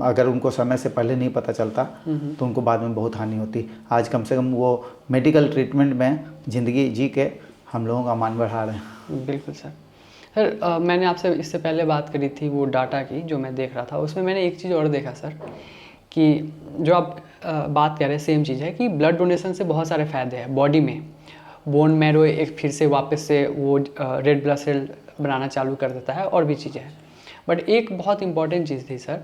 अगर उनको समय से पहले नहीं पता चलता तो उनको बाद में बहुत हानि होती। आज कम से कम वो मेडिकल ट्रीटमेंट में ज़िंदगी जी के हम लोगों का मान बढ़ा रहे हैं। बिल्कुल सर। सर मैंने आपसे इससे पहले बात करी थी वो डाटा की जो मैं देख रहा था, उसमें मैंने एक चीज़ और देखा सर कि जो आप बात कर रहे हैं सेम चीज़ है कि ब्लड डोनेशन से बहुत सारे फ़ायदे हैं बॉडी में। बोन मैरो एक फिर से वापस से वो रेड ब्लड सेल बनाना चालू कर देता है और भी चीज़ें हैं। बट एक बहुत इंपॉर्टेंट चीज़ थी सर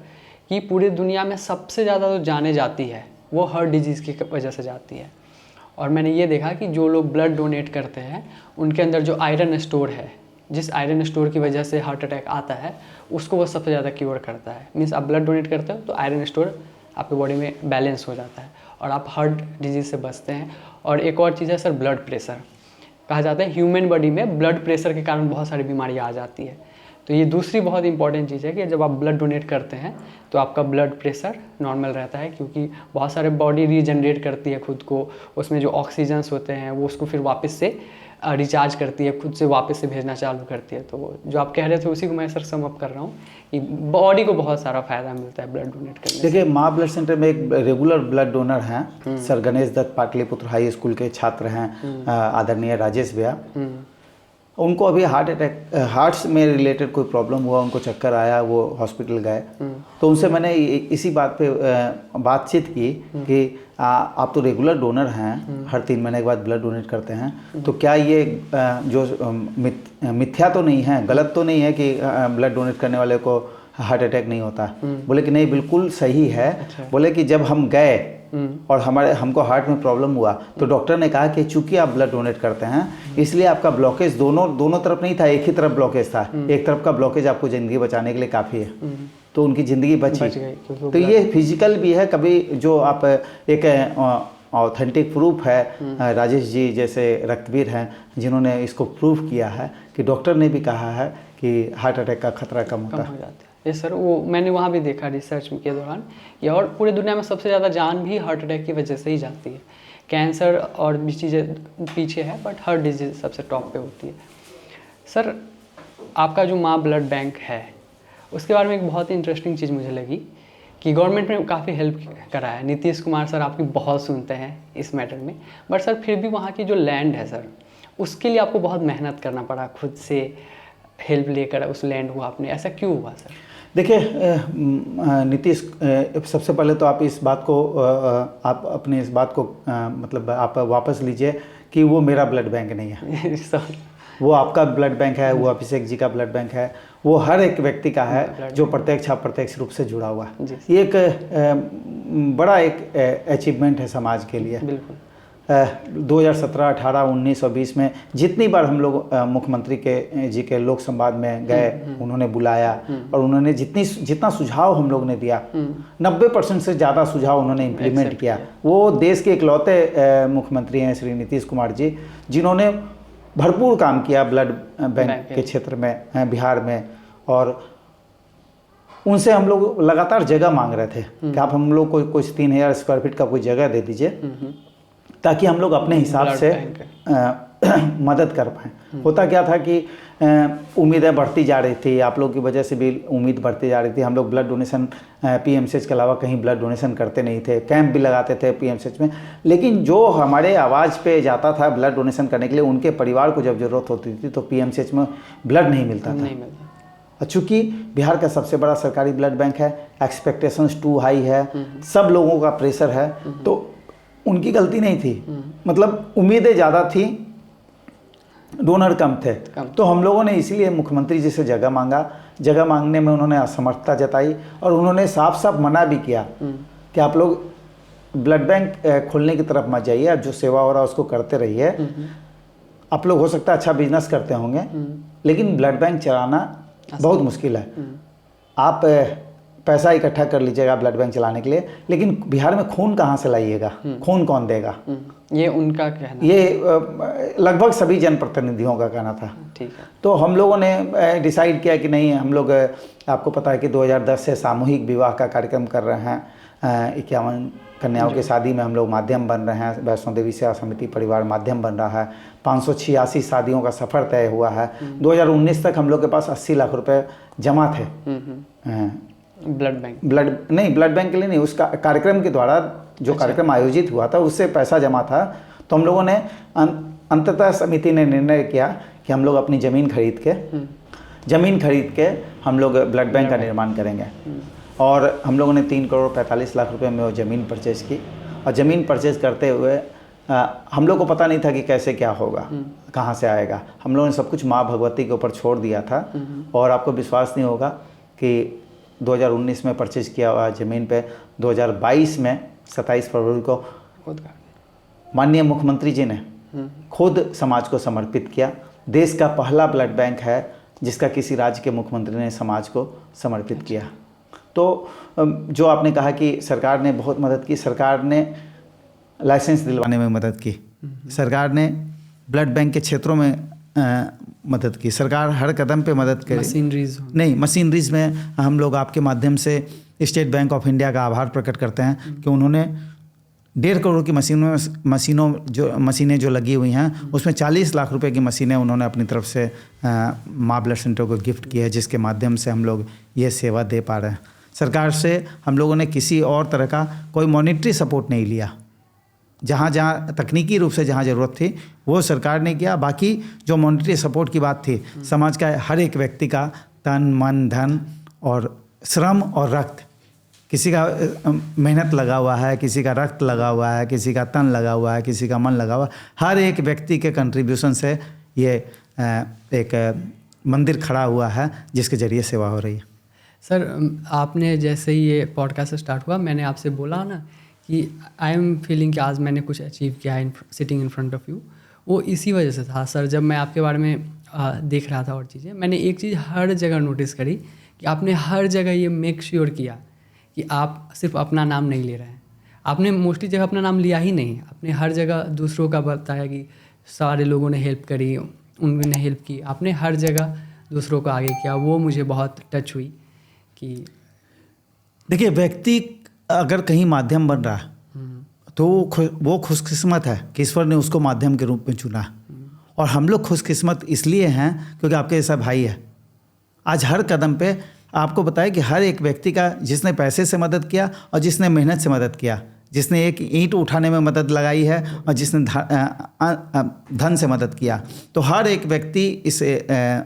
कि पूरी दुनिया में सबसे ज़्यादा जो जाने जाती है वो हार्ट डिजीज़ की वजह से जाती है। और मैंने ये देखा कि जो लोग ब्लड डोनेट करते हैं उनके अंदर जो आयरन स्टोर है, जिस आयरन स्टोर की वजह से हार्ट अटैक आता है उसको वो सबसे ज़्यादा क्योर करता है। मीन्स आप ब्लड डोनेट करते हो तो आयरन स्टोर आपके बॉडी में बैलेंस हो जाता है और आप हार्ट डिजीज़ से बचते हैं। और एक और चीज़ है सर ब्लड प्रेशर। कहा जाता है ह्यूमन बॉडी में ब्लड प्रेशर के कारण बहुत सारी बीमारियाँ आ जाती है। तो ये दूसरी बहुत इंपॉर्टेंट चीज़ है कि जब आप ब्लड डोनेट करते हैं तो आपका ब्लड प्रेशर नॉर्मल रहता है, क्योंकि बहुत सारे बॉडी रीजनरेट करती है खुद को, उसमें जो ऑक्सीजन्स होते हैं वो उसको फिर वापस से रिचार्ज करती है, खुद से वापस से भेजना चालू करती है। तो जो आप कह रहे थे उसी को मैं सर सम अप कर रहा हूँ कि बॉडी को बहुत सारा फायदा मिलता है ब्लड डोनेट करने से। देखिए, माँ ब्लड सेंटर में एक रेगुलर ब्लड डोनर हैं sir Ganesh Dutt, Pataliputra high school के छात्र हैं, आदरणीय राजेश भैया। उनको अभी हार्ट्स में रिलेटेड कोई प्रॉब्लम हुआ, उनको चक्कर आया, वो हॉस्पिटल गए। तो उनसे मैंने इसी बात पे बातचीत की कि आप तो रेगुलर डोनर हैं, हर 3 महीने के बाद ब्लड डोनेट करते हैं, तो क्या ये जो मिथ्या तो नहीं है, गलत तो नहीं है कि ब्लड डोनेट करने वाले को हार्ट अटैक नहीं होता? बोले कि नहीं, बिल्कुल सही है। अच्छा। बोले कि जब हम गए और हमको हार्ट में प्रॉब्लम हुआ तो डॉक्टर ने कहा कि चूंकि आप ब्लड डोनेट करते हैं इसलिए आपका ब्लॉकेज दोनों तरफ नहीं था, एक ही तरफ ब्लॉकेज था। एक तरफ का ब्लॉकेज आपको ज़िंदगी बचाने के लिए काफ़ी है, तो उनकी ज़िंदगी बच गई। तो ये फिजिकल भी है, कभी जो आप एक ऑथेंटिक प्रूफ है। राजेश जी जैसे रक्तवीर हैं जिन्होंने इसको प्रूव किया है कि डॉक्टर ने भी कहा है कि हार्ट अटैक का खतरा कम होता है। ये सर वो मैंने वहाँ भी देखा रिसर्च के दौरान ये, और पूरी दुनिया में सबसे ज़्यादा जान भी हार्ट अटैक की वजह से ही जाती है। कैंसर और भी चीज़ें पीछे है, बट हार्ट डिजीज़ सबसे टॉप पे होती है। सर आपका जो माँ ब्लड बैंक है उसके बारे में एक बहुत ही इंटरेस्टिंग चीज़ मुझे लगी कि गवर्नमेंट ने काफ़ी हेल्प करा है। नीतीश कुमार सर आपकी बहुत सुनते हैं इस मैटर में, बट सर फिर भी वहाँ की जो लैंड है सर उसके लिए आपको बहुत मेहनत करना पड़ा, खुद से हेल्प लेकर उस लैंड को आपने, ऐसा क्यों हुआ सर? देखिए नीतीश, सबसे पहले तो आप इस बात को आप अपने इस बात को मतलब आप वापस लीजिए कि वो मेरा ब्लड बैंक नहीं है। वो आपका ब्लड बैंक है, वो अभिषेक जी का ब्लड बैंक है, वो हर एक व्यक्ति का है जो प्रत्यक्ष अप्रत्यक्ष रूप से जुड़ा हुआ है। ये एक बड़ा एक अचीवमेंट है समाज के लिए। बिल्कुल 2017, 18, 19 और 20 में जितनी बार हम लोग मुख्यमंत्री के जी के लोक संवाद में गए, उन्होंने बुलाया और उन्होंने जितना सुझाव हम लोग ने दिया, 90% से ज़्यादा सुझाव उन्होंने इम्प्लीमेंट किया। वो देश के इकलौते मुख्यमंत्री हैं श्री नीतीश कुमार जी, जिन्होंने भरपूर काम किया ब्लड बैंक के क्षेत्र में बिहार में। और उनसे हम लोग लगातार जगह मांग रहे थे कि आप हम लोग को कुछ 3000 स्क्वायर फीट का कोई जगह दे दीजिए ताकि हम लोग अपने हिसाब से मदद कर पाएँ। होता क्या था कि उम्मीदें बढ़ती जा रही थी, आप लोग की वजह से भी उम्मीद बढ़ती जा रही थी। हम लोग ब्लड डोनेशन पीएमसीएच के अलावा कहीं ब्लड डोनेशन करते नहीं थे, कैंप भी लगाते थे पीएमसीएच में, लेकिन जो हमारे आवाज़ पे जाता था ब्लड डोनेशन करने के लिए, उनके परिवार को जब ज़रूरत होती थी तो पीएमसीएच में ब्लड नहीं मिलता था। चूँकि बिहार का सबसे बड़ा सरकारी ब्लड बैंक है, एक्सपेक्टेशंस टू हाई है, सब लोगों का प्रेशर है, तो उनकी गलती नहीं थी। मतलब उम्मीदें ज़्यादा थी, डोनर कम थे। तो हम लोगों ने इसीलिए मुख्यमंत्री जी से जगह मांगा। जगह मांगने में उन्होंने असमर्थता जताई और उन्होंने साफ साफ मना भी किया कि आप लोग ब्लड बैंक खोलने की तरफ मत जाइए, आप जो सेवा हो रहा है उसको करते रहिए। आप लोग हो सकता है अच्छा बिजनेस करते होंगे, लेकिन ब्लड बैंक चलाना बहुत मुश्किल है। आप पैसा इकट्ठा कर लीजिएगा ब्लड बैंक चलाने के लिए, लेकिन बिहार में खून कहाँ से लाइएगा? खून कौन देगा? ये उनका कहना, ये लगभग सभी जनप्रतिनिधियों का कहना था। ठीक है। तो हम लोगों ने डिसाइड किया कि नहीं, हम लोग, आपको पता है कि 2010 से सामूहिक विवाह का कार्यक्रम कर रहे हैं। 51 कन्याओं की शादी में हम लोग माध्यम बन रहे हैं। वैष्णो देवी सेवा समिति परिवार माध्यम बन रहा है। 586 शादियों का सफ़र तय हुआ है। 2019 तक हम लोग के पास 80 लाख रुपए जमा थे। ब्लड बैंक ब्लड बैंक के लिए नहीं, उस कार्यक्रम के द्वारा जो कार्यक्रम आयोजित हुआ था उससे पैसा जमा था। तो हम लोगों ने अंततः समिति ने निर्णय किया कि हम लोग अपनी ज़मीन खरीद के हम लोग ब्लड बैंक का निर्माण करेंगे। और हम लोगों ने 3 करोड़ 45 लाख रुपए में वो ज़मीन परचेज़ की। और ज़मीन परचेज़ करते हुए हम लोग को पता नहीं था कि कैसे क्या होगा, कहाँ से आएगा। हम लोगों ने सब कुछ माँ भगवती के ऊपर छोड़ दिया था। और आपको विश्वास नहीं होगा कि 2019 में परचेज किया हुआ ज़मीन पे 2022 में 27 फरवरी को माननीय मुख्यमंत्री जी ने खुद समाज को समर्पित किया। देश का पहला ब्लड बैंक है जिसका किसी राज्य के मुख्यमंत्री ने समाज को समर्पित किया। तो जो आपने कहा कि सरकार ने बहुत मदद की, सरकार ने लाइसेंस दिलवाने में मदद की, सरकार ने ब्लड बैंक के क्षेत्रों में मदद की, सरकार हर कदम पे मदद करी। मशीनरीज में हम लोग आपके माध्यम से स्टेट बैंक ऑफ इंडिया का आभार प्रकट करते हैं कि उन्होंने 1.5 करोड़ की मशीनें जो लगी हुई हैं उसमें 40 लाख रुपए की मशीनें उन्होंने अपनी तरफ से माँ ब्लड सेंटर को गिफ्ट की है, जिसके माध्यम से हम लोग ये सेवा दे पा रहे हैं। सरकार से हम लोगों ने किसी और तरह का कोई मॉनिटरी सपोर्ट नहीं लिया। जहाँ जहाँ तकनीकी रूप से जहाँ ज़रूरत थी वो सरकार ने किया। बाकी जो मॉनिटरी सपोर्ट की बात थी, समाज का हर एक व्यक्ति का तन मन धन और श्रम और रक्त, किसी का मेहनत लगा हुआ है, किसी का रक्त लगा हुआ है, किसी का तन लगा हुआ है, किसी का मन लगा हुआ है, हर एक व्यक्ति के कंट्रीब्यूशन से ये एक मंदिर खड़ा हुआ है जिसके ज़रिए सेवा हो रही है। सर, आपने जैसे ही ये पॉडकास्ट स्टार्ट हुआ मैंने आपसे बोला ना कि आई एम फीलिंग कि आज मैंने कुछ अचीव किया है sitting in front of you, वो इसी वजह से था सर। जब मैं आपके बारे में देख रहा था और चीज़ें, मैंने एक चीज़ हर जगह नोटिस करी कि आपने हर जगह ये मेक श्योर किया कि आप सिर्फ अपना नाम नहीं ले रहे हैं। आपने मोस्टली जगह अपना नाम लिया ही नहीं, आपने हर जगह दूसरों का बताया कि सारे लोगों ने हेल्प करी, उन्होंने हेल्प की, आपने हर जगह दूसरों को आगे किया। वो मुझे बहुत टच हुई कि देखिए, व्यक्ति अगर कहीं माध्यम बन रहा है तो वो खुशकिस्मत है कि ईश्वर ने उसको माध्यम के रूप में चुना। और हम लोग खुशकिस्मत इसलिए हैं क्योंकि आपके जैसा भाई है। आज हर कदम पे आपको बताया कि हर एक व्यक्ति का, जिसने पैसे से मदद किया और जिसने मेहनत से मदद किया, जिसने एक ईंट उठाने में मदद लगाई है और जिसने धन से मदद किया। तो हर एक व्यक्ति इस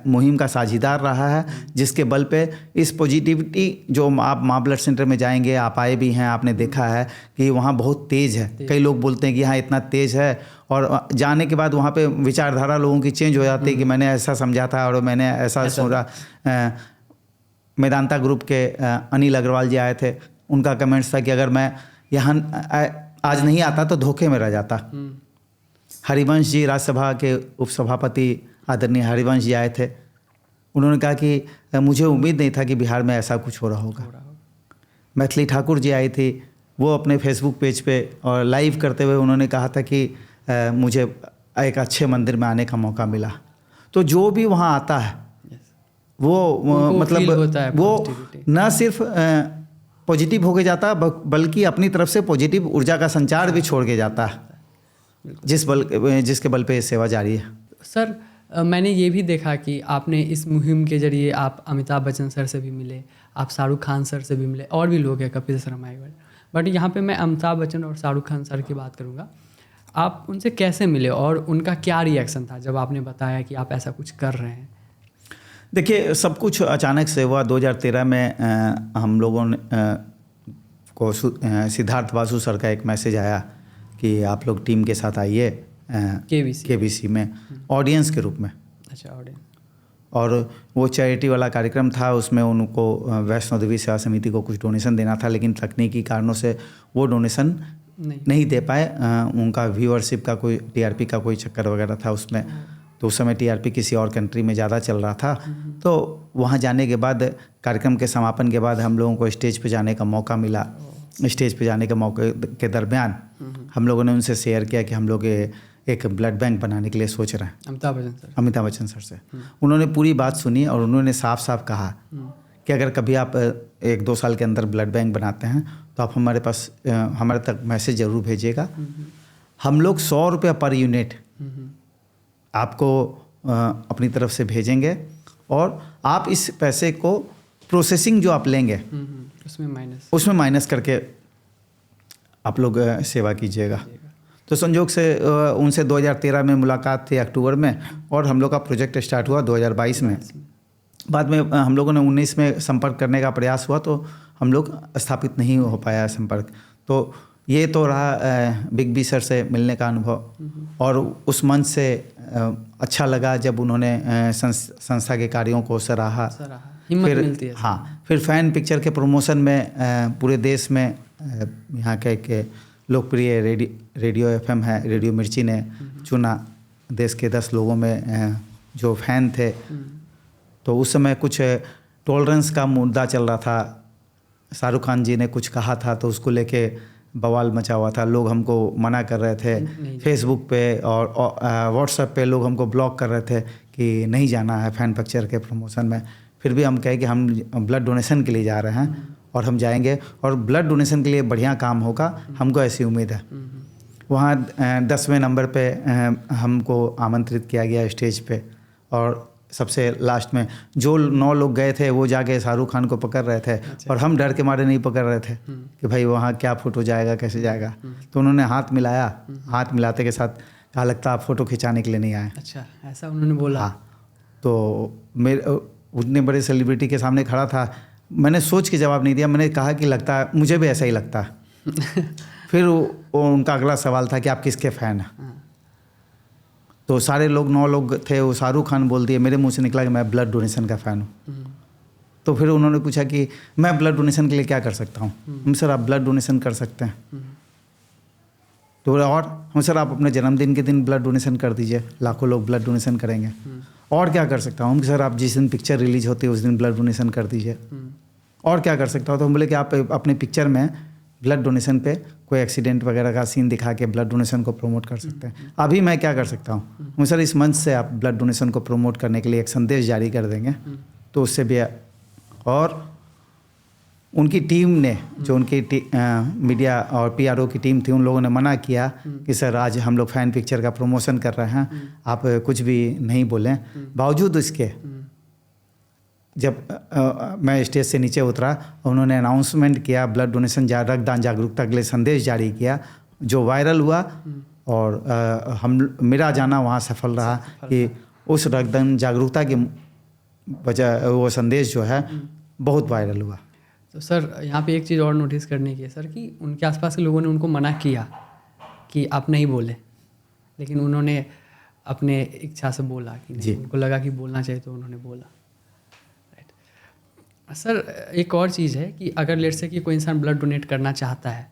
मुहिम का साझीदार रहा है, जिसके बल पे इस पॉजिटिविटी जो आप माँ ब्लड सेंटर में जाएंगे, आप आए भी हैं, आपने देखा है कि वहाँ बहुत तेज़ है। कई लोग बोलते हैं कि हाँ इतना तेज़ है, और जाने के बाद वहाँ पे विचारधारा लोगों की चेंज हो जाती है कि मैंने ऐसा समझा था और मैंने ऐसा सोचा। मेदांता ग्रुप के अनिल अग्रवाल जी आए थे, उनका कमेंट्स था कि अगर मैं यहाँ आज नहीं आता तो धोखे में रह जाता। हरिवंश जी, राज्यसभा के उपसभापति आदरणीय हरिवंश जी आए थे, उन्होंने कहा कि मुझे उम्मीद नहीं था कि बिहार में ऐसा कुछ हो रहा होगा। मैथिली ठाकुर जी आई थी, वो अपने फेसबुक पेज पे और लाइव करते हुए उन्होंने कहा था कि मुझे एक अच्छे मंदिर में आने का मौका मिला। तो जो भी वहाँ आता है वो मतलब वो न सिर्फ पॉजिटिव होके जाता है, बल्कि अपनी तरफ से पॉजिटिव ऊर्जा का संचार भी छोड़ के जाता है, जिसके बल पे सेवा जारी है। सर मैंने ये भी देखा कि आपने इस मुहिम के जरिए आप अमिताभ बच्चन सर से भी मिले, आप शाहरुख खान सर से भी मिले, और भी लोग हैं, कपिल शर्मा, बट यहाँ पे मैं अमिताभ बच्चन और शाहरुख खान सर की बात करूँगा। आप उनसे कैसे मिले और उनका क्या रिएक्शन था जब आपने बताया कि आप ऐसा कुछ कर रहे हैं? देखिए, सब कुछ अचानक से हुआ। 2013 में हम लोगों ने को सिद्धार्थ बासु सर का एक मैसेज आया कि आप लोग टीम के साथ आइए केबीसी में ऑडियंस के रूप में। अच्छा, ऑडियंस। और वो चैरिटी वाला कार्यक्रम था, उसमें उनको वैष्णो देवी सेवा समिति को कुछ डोनेशन देना था, लेकिन तकनीकी कारणों से वो डोनेशन नहीं दे पाए। उनका व्यूअरशिप का कोई टीआरपी का कोई चक्कर वगैरह था उसमें, तो उस समय टीआरपी किसी और कंट्री में ज़्यादा चल रहा था। तो वहाँ जाने के बाद, कार्यक्रम के समापन के बाद हम लोगों को स्टेज पे जाने का मौका मिला। स्टेज पे जाने के मौके के दरमियान हम लोगों ने उनसे शेयर किया कि हम लोग एक ब्लड बैंक बनाने के लिए सोच रहे हैं, अमिताभ बच्चन सर से। उन्होंने पूरी बात सुनी और उन्होंने साफ साफ कहा कि अगर कभी आप 1-2 साल के अंदर ब्लड बैंक बनाते हैं तो आप हमारे तक मैसेज ज़रूर भेजिएगा। हम लोग 100 रुपया पर यूनिट आपको अपनी तरफ से भेजेंगे, और आप इस पैसे को प्रोसेसिंग जो आप लेंगे उसमें माइनस करके आप लोग सेवा कीजिएगा। तो संयोग से उनसे 2013 में मुलाकात थी अक्टूबर में, और हम लोग का प्रोजेक्ट स्टार्ट हुआ 2022 में। बाद में हम लोगों ने 19 में संपर्क करने का प्रयास हुआ, तो हम लोग स्थापित नहीं हो पाया संपर्क। तो ये तो रहा बिग बी सर से मिलने का अनुभव, और उस मंच से अच्छा लगा जब उन्होंने संस्था के कार्यों को सराहा। हिम्मत मिलती है। हाँ, फिर फैन पिक्चर के प्रमोशन में पूरे देश में यहाँ के लोकप्रिय रेडियो एफएम है, रेडियो मिर्ची ने चुना देश के 10 लोगों में जो फैन थे। तो उस समय कुछ टॉलरेंस का मुद्दा चल रहा था, शाहरुख खान जी ने कुछ कहा था तो उसको लेके बवाल मचा हुआ था। लोग हमको मना कर रहे थे, फेसबुक पे और व्हाट्सएप पे लोग हमको ब्लॉक कर रहे थे कि नहीं जाना है फैन पिक्चर के प्रमोशन में। फिर भी हम कहे कि हम ब्लड डोनेशन के लिए जा रहे हैं और हम जाएंगे, और ब्लड डोनेशन के लिए बढ़िया काम होगा, हमको ऐसी उम्मीद है। वहाँ 10वें नंबर पे हमको आमंत्रित किया गया स्टेज पे, और सबसे लास्ट में जो 9 लोग गए थे वो जाके शाहरुख खान को पकड़ रहे थे। और हम डर के मारे नहीं पकड़ रहे थे कि भाई वहाँ क्या फ़ोटो जाएगा, कैसे जाएगा। तो उन्होंने हाथ मिलाया, हाथ मिलाते के साथ कहा लगता आप फ़ोटो खिंचाने के लिए नहीं आए। अच्छा, ऐसा उन्होंने बोला? हाँ। तो मेरे उतने बड़े सेलिब्रिटी के सामने खड़ा था, मैंने सोच के जवाब नहीं दिया, मैंने कहा कि लगता है मुझे भी ऐसा ही लगता है। फिर उनका अगला सवाल था कि आप किसके फ़ैन हैं। तो सारे लोग 9 लोग थे, वो शाहरुख खान बोल दिए, मेरे मुंह से निकला कि मैं ब्लड डोनेशन का फ़ैन हूँ। तो फिर उन्होंने पूछा कि मैं ब्लड डोनेशन के लिए क्या कर सकता हूँ। हम सर आप ब्लड डोनेशन कर सकते हैं। तो और हम सर आप अपने जन्मदिन के दिन ब्लड डोनेशन कर दीजिए, लाखों लोग ब्लड डोनेशन करेंगे। और क्या कर सकता हूँ? हम सर आप जिस दिन पिक्चर रिलीज होती है उस दिन ब्लड डोनेशन कर दीजिए। और क्या कर सकता हूँ? तो हम बोले कि आप अपने पिक्चर में ब्लड डोनेशन पे कोई एक्सीडेंट वगैरह का सीन दिखा के ब्लड डोनेशन को प्रमोट कर सकते हैं। अभी मैं क्या कर सकता हूँ? हम सर इस मंच से आप ब्लड डोनेशन को प्रमोट करने के लिए एक संदेश जारी कर देंगे, तो उससे भी। और उनकी टीम ने, जो उनकी मीडिया और पीआरओ की टीम थी, उन लोगों ने मना किया कि सर आज हम लोग फैन पिक्चर का प्रमोशन कर रहे हैं, आप कुछ भी नहीं बोलें। बावजूद इसके जब मैं स्टेज से नीचे उतरा, उन्होंने अनाउंसमेंट किया, ब्लड डोनेशन रक्तदान जागरूकता के लिए संदेश जारी किया, जो वायरल हुआ। और मेरा जाना वहाँ सफल रहा कि उस रक्तदान जागरूकता की वजह वो संदेश जो है बहुत वायरल हुआ। तो सर यहाँ पे एक चीज़ और नोटिस करने की है सर कि उनके आसपास के लोगों ने उनको मना किया कि आप नहीं बोले, लेकिन उन्होंने अपने इच्छा से बोला कि नहीं, उनको लगा कि बोलना चाहिए तो उन्होंने बोला। राइट सर, एक और चीज़ है कि अगर लेट से कि कोई इंसान ब्लड डोनेट करना चाहता है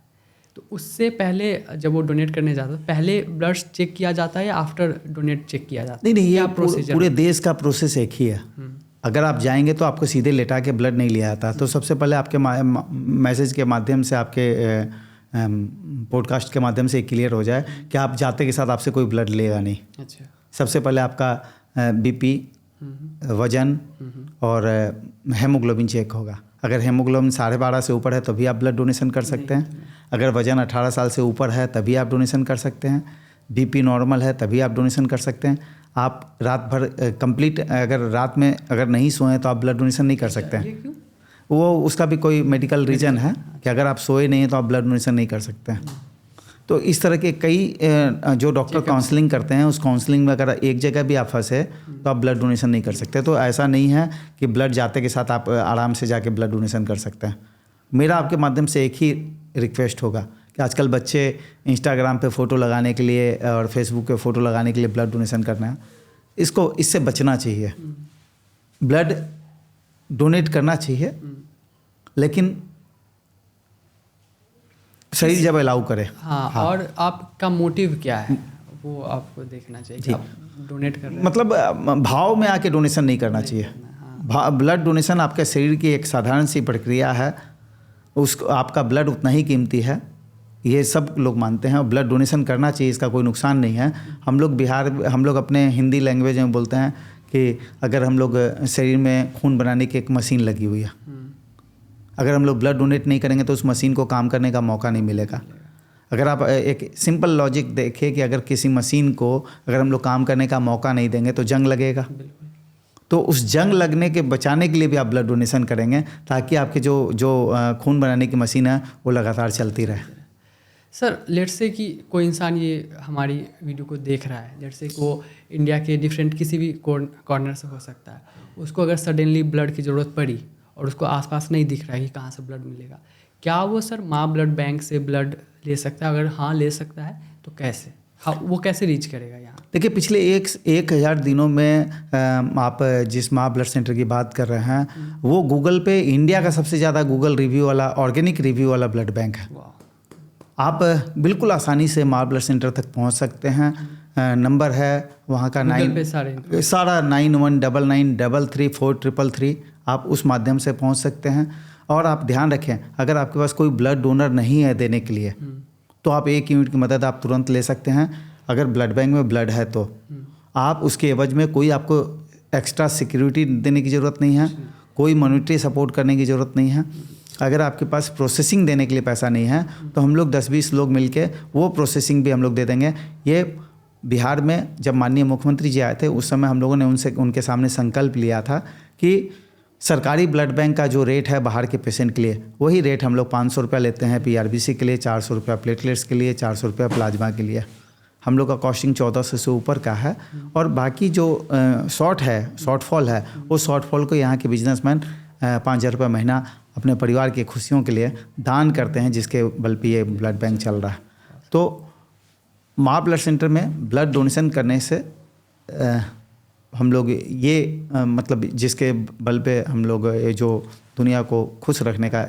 तो उससे पहले जब वो डोनेट करने जाता है पहले ब्लड चेक किया जाता है या आफ्टर डोनेट चेक किया जाता है? नहीं, ये पूरे देश का प्रोसेस एक ही है। अगर आप जाएंगे तो आपको सीधे लेटा के ब्लड नहीं लिया जाता। तो सबसे पहले आपके मैसेज के माध्यम से, आपके पॉडकास्ट के माध्यम से क्लियर हो जाए कि आप जाते के साथ आपसे कोई ब्लड लेगा नहीं। अच्छा। सबसे पहले आपका बीपी, वजन और हेमोग्लोबिन चेक होगा। अगर हेमोग्लोबिन 12.5 से ऊपर है तभी आप ब्लड डोनेशन कर सकते हैं। अगर वजन 18 साल से ऊपर है तभी आप डोनेशन कर सकते हैं। बीपी नॉर्मल है तभी आप डोनेशन कर सकते हैं। आप रात भर कंप्लीट, अगर रात में अगर नहीं सोए तो आप ब्लड डोनेशन नहीं कर सकते हैं। ये क्यों? वो उसका भी कोई मेडिकल रीज़न है कि अगर आप सोए नहीं हैं तो आप ब्लड डोनेशन नहीं कर सकते हैं। तो इस तरह के कई जो डॉक्टर काउंसलिंग करते हैं, उस काउंसलिंग में अगर एक जगह भी आप फंसे तो आप ब्लड डोनेशन नहीं कर सकते। तो ऐसा नहीं है कि ब्लड जाते के साथ आप आराम से जाके ब्लड डोनेशन कर सकते हैं। मेरा आपके माध्यम से एक ही रिक्वेस्ट होगा कि आजकल बच्चे इंस्टाग्राम पे फ़ोटो लगाने के लिए और फेसबुक पे फ़ोटो लगाने के लिए ब्लड डोनेशन करना है, इससे बचना चाहिए। ब्लड डोनेट करना चाहिए, लेकिन शरीर जब अलाउ करे। हाँ, और आपका मोटिव क्या है वो आपको देखना चाहिए कि आप डोनेट कर रहे हैं। मतलब भाव में आके डोनेशन नहीं करना चाहिए। ब्लड डोनेशन आपके शरीर की एक साधारण सी प्रक्रिया है। उसको आपका ब्लड उतना ही कीमती है, ये सब लोग मानते हैं। ब्लड डोनेशन करना चाहिए, इसका कोई नुकसान नहीं है। हम लोग अपने हिंदी लैंग्वेज में बोलते हैं कि अगर हम लोग शरीर में खून बनाने की एक मशीन लगी हुई है, अगर हम लोग ब्लड डोनेट नहीं करेंगे तो उस मशीन को काम करने का मौका नहीं मिलेगा। अगर आप एक सिंपल लॉजिक देखें कि अगर किसी मशीन को अगर हम लोग काम करने का मौका नहीं देंगे तो जंग लगेगा। तो उस जंग लगने के बचाने के लिए भी आप ब्लड डोनेशन करेंगे ताकि आपके जो खून बनाने की मशीन है वो लगातार चलती रहे। सर लेट्स से कि कोई इंसान ये हमारी वीडियो को देख रहा है, लेट्स से कि वो इंडिया के डिफरेंट किसी भी कॉर्नर से हो सकता है, उसको अगर सडनली ब्लड की ज़रूरत पड़ी और उसको आसपास नहीं दिख रहा है कि कहाँ से ब्लड मिलेगा, क्या वो सर माँ ब्लड बैंक से ब्लड ले सकता है? अगर हाँ ले सकता है तो कैसे? हाँ, वो कैसे रीच करेगा यहाँ? देखिए, पिछले 1000 दिनों में आप जिस माँ ब्लड सेंटर की बात कर रहे हैं वो गूगल पे इंडिया का सबसे ज़्यादा गूगल रिव्यू वाला, ऑर्गेनिक रिव्यू वाला ब्लड बैंक है। आप बिल्कुल आसानी से माँ ब्लड सेंटर तक पहुँच सकते हैं। नंबर है वहाँ का 9199933433। आप उस माध्यम से पहुँच सकते हैं। और आप ध्यान रखें, अगर आपके पास कोई ब्लड डोनर नहीं है देने के लिए तो आप 1 यूनिट की मदद आप तुरंत ले सकते हैं। अगर ब्लड बैंक में ब्लड है तो आप उसके एवज में कोई आपको एक्स्ट्रा सिक्योरिटी देने की ज़रूरत नहीं है, कोई मॉनिटरी सपोर्ट करने की ज़रूरत नहीं है। अगर आपके पास प्रोसेसिंग देने के लिए पैसा नहीं है तो हम लोग 10-20 लोग मिलके वो प्रोसेसिंग भी हम लोग दे देंगे। ये बिहार में जब माननीय मुख्यमंत्री जी आए थे उस समय हम लोगों ने उनके सामने संकल्प लिया था कि सरकारी ब्लड बैंक का जो रेट है बाहर के पेशेंट के लिए, वही रेट हम लोग 500 रुपया लेते हैं PRBC के लिए, 400 रुपया प्लेटलेट्स के लिए, 400 रुपया प्लाज्मा के लिए। हम लोग का कॉस्टिंग 1400 से ऊपर का है। और बाकी जो शॉर्टफॉल है वो शॉर्टफॉल को यहाँ के बिजनेसमैन 5000 रुपये महीना अपने परिवार की खुशियों के लिए दान करते हैं, जिसके बल पे ये ब्लड बैंक चल रहा है। तो माँ ब्लड सेंटर में ब्लड डोनेशन करने से हम लोग ये मतलब जिसके बल पे हम लोग ये जो दुनिया को खुश रखने का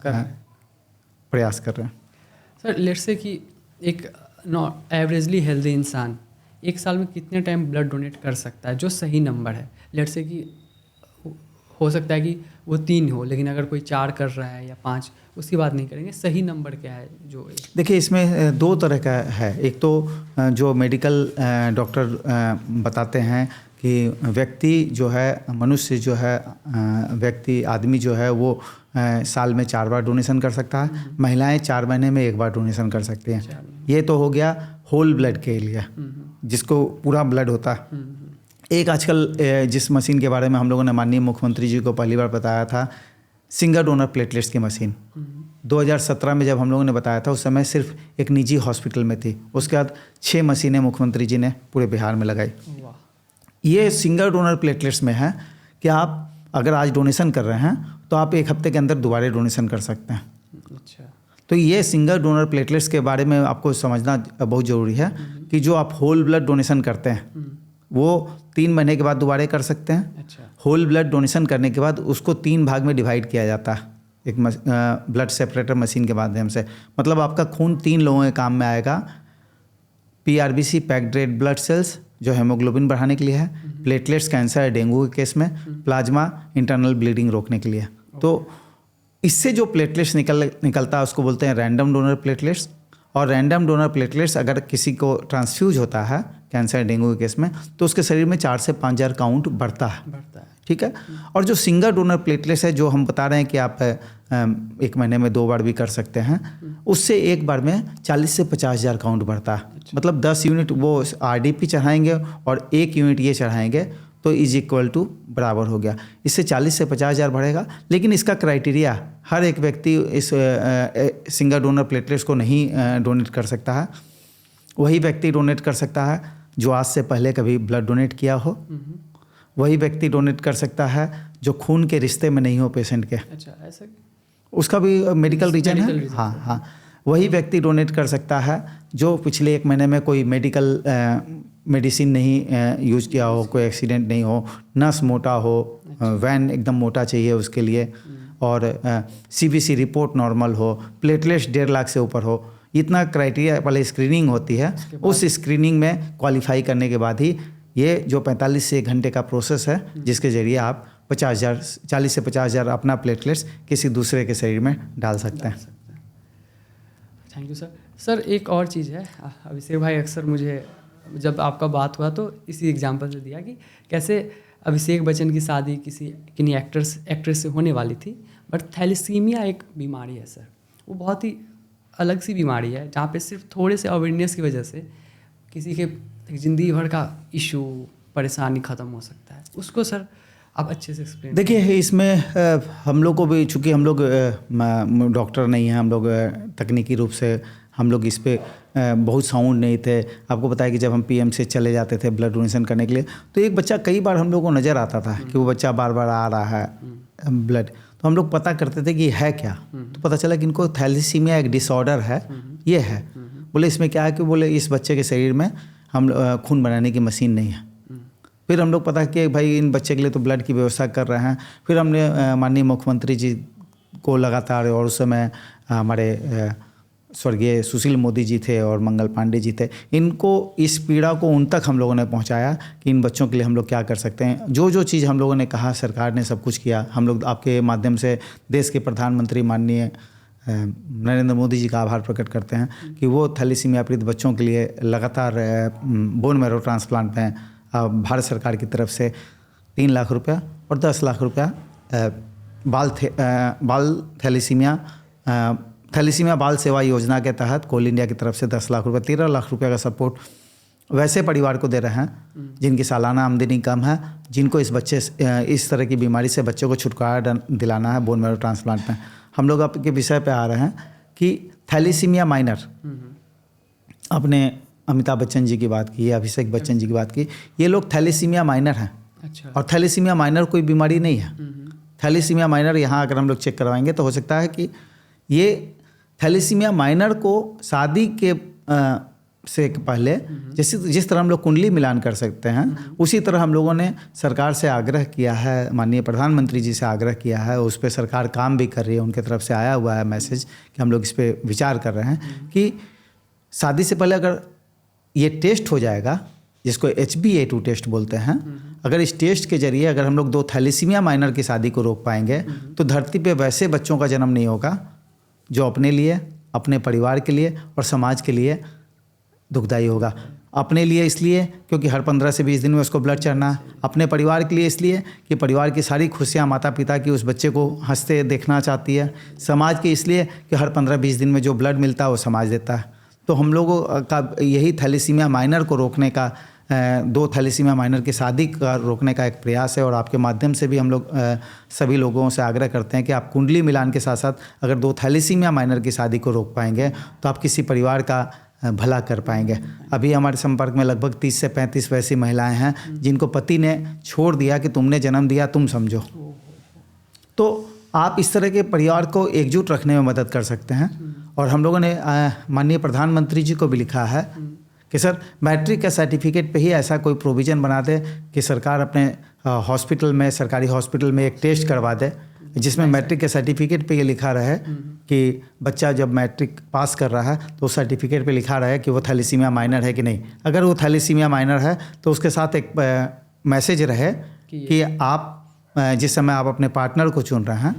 प्रयास कर रहे हैं। सर लेट्स से कि एक एवरेजली हेल्दी इंसान 1 साल में कितने टाइम ब्लड डोनेट कर सकता है जो सही नंबर है? लेट्स से कि हो सकता है कि वो 3 हो, लेकिन अगर कोई 4 कर रहा है या 5, उसकी बात नहीं करेंगे। सही नंबर क्या है जो? देखिए, इसमें 2 तरह का है। एक तो जो मेडिकल डॉक्टर बताते हैं कि व्यक्ति जो है, मनुष्य जो है, आदमी जो है वो साल में 4 बार डोनेशन कर सकता है। महिलाएं 4 महीने में 1 बार डोनेशन कर सकती हैं। ये तो हो गया होल ब्लड के लिए, जिसको पूरा ब्लड होता है। एक आजकल जिस मशीन के बारे में हम लोगों ने माननीय मुख्यमंत्री जी को पहली बार बताया था, सिंगल डोनर प्लेटलेट्स की मशीन 2017 में जब हम लोगों ने बताया था, उस समय सिर्फ एक निजी हॉस्पिटल में थी। उसके बाद 6 मशीनें मुख्यमंत्री जी ने पूरे बिहार में लगाई। ये सिंगल डोनर प्लेटलेट्स में है कि आप अगर आज डोनेशन कर रहे हैं तो आप एक हफ्ते के अंदर दोबारा डोनेशन कर सकते हैं। अच्छा। तो ये सिंगल डोनर प्लेटलेट्स के बारे में आपको समझना बहुत ज़रूरी है कि जो आप होल ब्लड डोनेशन करते हैं वो 3 महीने के बाद दोबारा कर सकते हैं। अच्छा। होल ब्लड डोनेशन करने के बाद उसको 3 भाग में डिवाइड किया जाता है एक ब्लड सेपरेटर मशीन के माध्यम से। मतलब आपका खून 3 लोगों के काम में आएगा। PRBC packed red blood cells जो हेमोग्लोबिन बढ़ाने के लिए है, प्लेटलेट्स कैंसर डेंगू के केस में, प्लाज्मा इंटरनल ब्लीडिंग रोकने के लिए। तो इससे जो प्लेटलेट्स निकलता है उसको बोलते हैं रैंडम डोनर प्लेटलेट्स। और रैंडम डोनर प्लेटलेट्स अगर किसी को ट्रांसफ्यूज होता है कैंसर डेंगू के केस में तो उसके शरीर में 4 से 5 हज़ार काउंट बढ़ता है। ठीक है। और जो सिंगल डोनर प्लेटलेट्स है जो हम बता रहे हैं कि आप 1 महीने में 2 बार भी कर सकते हैं, उससे एक बार में 40 से 50 हज़ार काउंट बढ़ता है। मतलब 10 यूनिट वो RDP चढ़ाएंगे और 1 यूनिट ये चढ़ाएंगे तो इज इक्वल टू बराबर हो गया। इससे 40 से 50 हज़ार बढ़ेगा। लेकिन इसका क्राइटेरिया, हर एक व्यक्ति इस सिंगल डोनर प्लेटलेट्स को नहीं डोनेट कर सकता है। वही व्यक्ति डोनेट कर सकता है जो आज से पहले कभी ब्लड डोनेट किया हो। वही व्यक्ति डोनेट कर सकता है जो खून के रिश्ते में नहीं हो पेशेंट के। अच्छा, ऐसा उसका भी मेडिकल रीजन है। हाँ। वही व्यक्ति डोनेट कर सकता है जो पिछले 1 महीने में कोई मेडिसिन नहीं यूज़ किया हो, कोई एक्सीडेंट नहीं हो, नस मोटा हो, वैन एकदम मोटा चाहिए उसके लिए, और CBC रिपोर्ट नॉर्मल हो, प्लेटलेट्स 1.5 लाख से ऊपर हो। इतना क्राइटेरिया पहले स्क्रीनिंग होती है। उस स्क्रीनिंग में क्वालिफाई करने के बाद ही ये जो 45 से 1 घंटे का प्रोसेस है जिसके ज़रिए आप 40 से 50 हज़ार अपना प्लेटलेट्स किसी दूसरे के शरीर में डाल सकते हैं। Thank you sir. सर एक और चीज़ है, अभिषेक भाई अक्सर मुझे जब आपका बात हुआ तो इसी एग्जांपल से दिया कि कैसे अभिषेक बच्चन की शादी किन्हीं एक्ट्रेस से होने वाली थी, बट थैलेसीमिया एक बीमारी है सर, वो बहुत ही अलग सी बीमारी है जहाँ पे सिर्फ थोड़े से अवेयरनेस की वजह से किसी के ज़िंदगी भर का इशू परेशानी ख़त्म हो सकता है। उसको सर आप अच्छे से एक्सप्लेन। देखिए इसमें हम लोग को भी, चूँकि हम लोग डॉक्टर नहीं हैं, हम लोग तकनीकी रूप से हम लोग इस पे बहुत साउंड नहीं थे। आपको पता है कि जब हम PM से चले जाते थे ब्लड डोनेशन करने के लिए तो एक बच्चा कई बार हम लोग को नज़र आता था कि वो बच्चा बार बार आ रहा है ब्लड, तो हम लोग पता करते थे कि है क्या। तो पता चला कि इनको थैलेसीमिया एक डिसऑर्डर है, ये है। बोले इसमें क्या है कि बोले इस बच्चे के शरीर में हम खून बनाने की मशीन नहीं है। फिर हम लोग पता कि भाई इन बच्चे के लिए तो ब्लड की व्यवस्था कर रहे हैं। फिर हमने माननीय मुख्यमंत्री जी को लगातार, और उस समय हमारे स्वर्गीय सुशील मोदी जी थे और मंगल पांडे जी थे, इनको इस पीड़ा को उन तक हम लोगों ने पहुंचाया कि इन बच्चों के लिए हम लोग क्या कर सकते हैं। जो चीज़ हम लोगों ने कहा सरकार ने सब कुछ किया। हम लोग आपके माध्यम से देश के प्रधानमंत्री माननीय नरेंद्र मोदी जी का आभार प्रकट करते हैं कि वो थैलेसीमिया पीड़ित बच्चों के लिए लगातार बोन मैरो ट्रांसप्लांट में भारत सरकार की तरफ से 3 लाख रुपया और 10 लाख रुपया बाल थैलेसीमिया बाल सेवा योजना के तहत कोल इंडिया की तरफ से 10 लाख रुपया, 13 लाख रुपया का सपोर्ट वैसे परिवार को दे रहे हैं जिनकी सालाना आमदनी कम है, जिनको इस तरह की बीमारी से बच्चों को छुटकारा दिलाना है बोन मैरो ट्रांसप्लांट में। हम लोग आपके विषय पे आ रहे हैं कि थैलेसीमिया माइनर, आपने अमिताभ बच्चन जी की बात की, अभिषेक बच्चन जी की बात की, ये लोग थैलेसीमिया माइनर हैं। अच्छा। और थैलेसीमिया माइनर कोई बीमारी नहीं है। थैलेसीमिया माइनर यहाँ अगर हम लोग चेक करवाएंगे तो हो सकता है कि ये थैलेसीमिया माइनर को शादी के से पहले जिस तरह हम लोग कुंडली मिलान कर सकते हैं, उसी तरह हम लोगों ने सरकार से आग्रह किया है, माननीय प्रधानमंत्री जी से आग्रह किया है, उस पर सरकार काम भी कर रही है, उनके तरफ से आया हुआ है मैसेज कि हम लोग इस पर विचार कर रहे हैं कि शादी से पहले अगर ये टेस्ट हो जाएगा, जिसको HbA2 टेस्ट बोलते हैं, अगर इस टेस्ट के जरिए अगर हम लोग 2 थैलेसीमिया माइनर की शादी को रोक पाएंगे तो धरती पे वैसे बच्चों का जन्म नहीं होगा जो अपने लिए, अपने परिवार के लिए और समाज के लिए दुखदायी होगा। अपने लिए इसलिए क्योंकि हर 15 से 20 दिन में उसको ब्लड चढ़ना है। अपने परिवार के लिए इसलिए कि परिवार की सारी खुशियाँ माता पिता की उस बच्चे को हंसते देखना चाहती है। समाज के इसलिए कि हर 15-20 दिन में जो ब्लड मिलता है वो समाज देता है। तो हम लोगों का यही थैलेसीमिया माइनर को रोकने का दो थैलेसीमिया माइनर की शादी का रोकने का एक प्रयास है और आपके माध्यम से भी हम लोग सभी लोगों से आग्रह करते हैं कि आप कुंडली मिलान के साथ साथ अगर दो थैलेसीमिया माइनर की शादी को रोक पाएंगे तो आप किसी परिवार का भला कर पाएंगे। अभी हमारे संपर्क में लगभग 30 से 35 वैसी महिलाएं हैं जिनको पति ने छोड़ दिया कि तुमने जन्म दिया तुम समझो। तो आप इस तरह के परिवार को एकजुट रखने में मदद कर सकते हैं। और हम लोगों ने माननीय प्रधानमंत्री जी को भी लिखा है कि सर मैट्रिक के सर्टिफिकेट पे ही ऐसा कोई प्रोविज़न बना दे कि सरकार अपने हॉस्पिटल में, सरकारी हॉस्पिटल में एक टेस्ट करवा दे जिसमें मैट्रिक के सर्टिफिकेट पे ये लिखा रहे कि बच्चा जब मैट्रिक पास कर रहा है तो उस सर्टिफिकेट पे लिखा रहे कि वो थैलेसीमिया माइनर है कि नहीं। अगर वो थैलेसीमिया माइनर है तो उसके साथ एक मैसेज रहे कि आप जिस समय आप अपने पार्टनर को चुन रहे हैं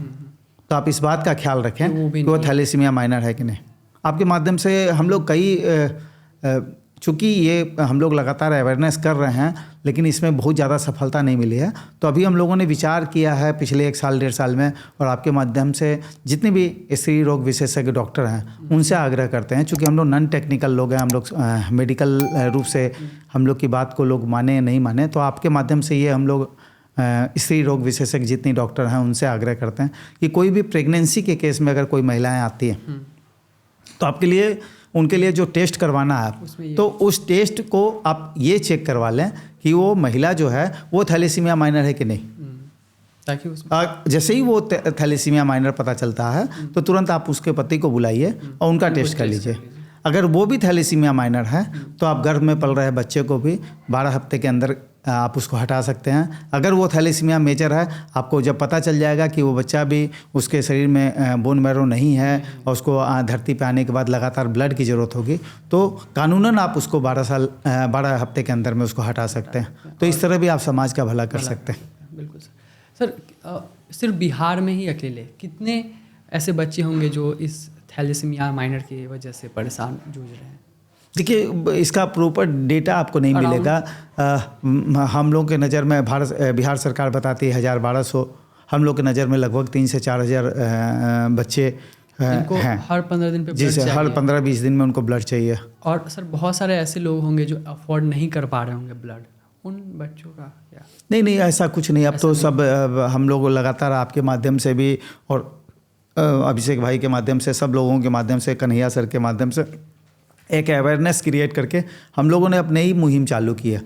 तो आप इस बात का ख्याल रखें कि वो थैलेसीमिया माइनर है कि नहीं। आपके माध्यम से हम लोग कई चूँकि ये हम लोग लगातार अवेयरनेस कर रहे हैं लेकिन इसमें बहुत ज़्यादा सफलता नहीं मिली है, तो अभी हम लोगों ने विचार किया है पिछले 1 साल 1.5 साल में और आपके माध्यम से जितने भी स्त्री रोग विशेषज्ञ डॉक्टर हैं उनसे आग्रह करते हैं। चूँकि हम लोग नॉन टेक्निकल लोग हैं, हम लोग मेडिकल रूप से हम लोग की बात को लोग माने नहीं माने, तो आपके माध्यम से ये हम लोग स्त्री रोग विशेषज्ञ जितनी डॉक्टर हैं उनसे आग्रह करते हैं कि कोई भी प्रेगनेंसी के केस में अगर कोई महिलाएं आती हैं तो आपके लिए उनके लिए जो टेस्ट करवाना है तो उस टेस्ट को आप ये चेक करवा लें कि वो महिला जो है वो थैलेसीमिया माइनर है कि नहीं। ताकि जैसे ही वो थैलेसीमिया माइनर पता चलता है तो तुरंत आप उसके पति को बुलाइए और उनका टेस्ट कर लीजिए। अगर वो भी थैलेसीमिया माइनर है तो आप गर्भ में पल रहे बच्चे को भी 12 हफ्ते के अंदर आप उसको हटा सकते हैं। अगर वो थैलेसीमिया मेजर है, आपको जब पता चल जाएगा कि वो बच्चा भी उसके शरीर में बोन मैरो नहीं है और उसको धरती पे आने के बाद लगातार ब्लड की ज़रूरत होगी, तो कानूनन आप उसको 12 हफ्ते के अंदर में उसको हटा सकते हैं। तो इस तरह भी आप समाज का भला कर सकते हैं। बिल्कुल सर। सिर्फ बिहार में ही अकेले कितने ऐसे बच्चे होंगे जो इस थैलेसीमिया माइनर की वजह से परेशान जूझ रहे हैं? देखिए, इसका प्रॉपर डेटा आपको नहीं मिलेगा। हम लोग के नज़र में बिहार सरकार बताती है 1200, हम लोग के नज़र में लगभग 3 से 4 हज़ार बच्चे हैं हर 15 दिन पे जी सर, हर 15-20 दिन में उनको ब्लड चाहिए। और सर बहुत सारे ऐसे लोग होंगे जो अफोर्ड नहीं कर पा रहे होंगे ब्लड, उन बच्चों का क्या? नहीं, ऐसा कुछ नहीं। अब तो सब हम लोग लगातार आपके माध्यम से भी और अभिषेक भाई के माध्यम से, सब लोगों के माध्यम से, कन्हैया सर के माध्यम से एक अवेयरनेस क्रिएट करके हम लोगों ने अपने ही मुहिम चालू की है।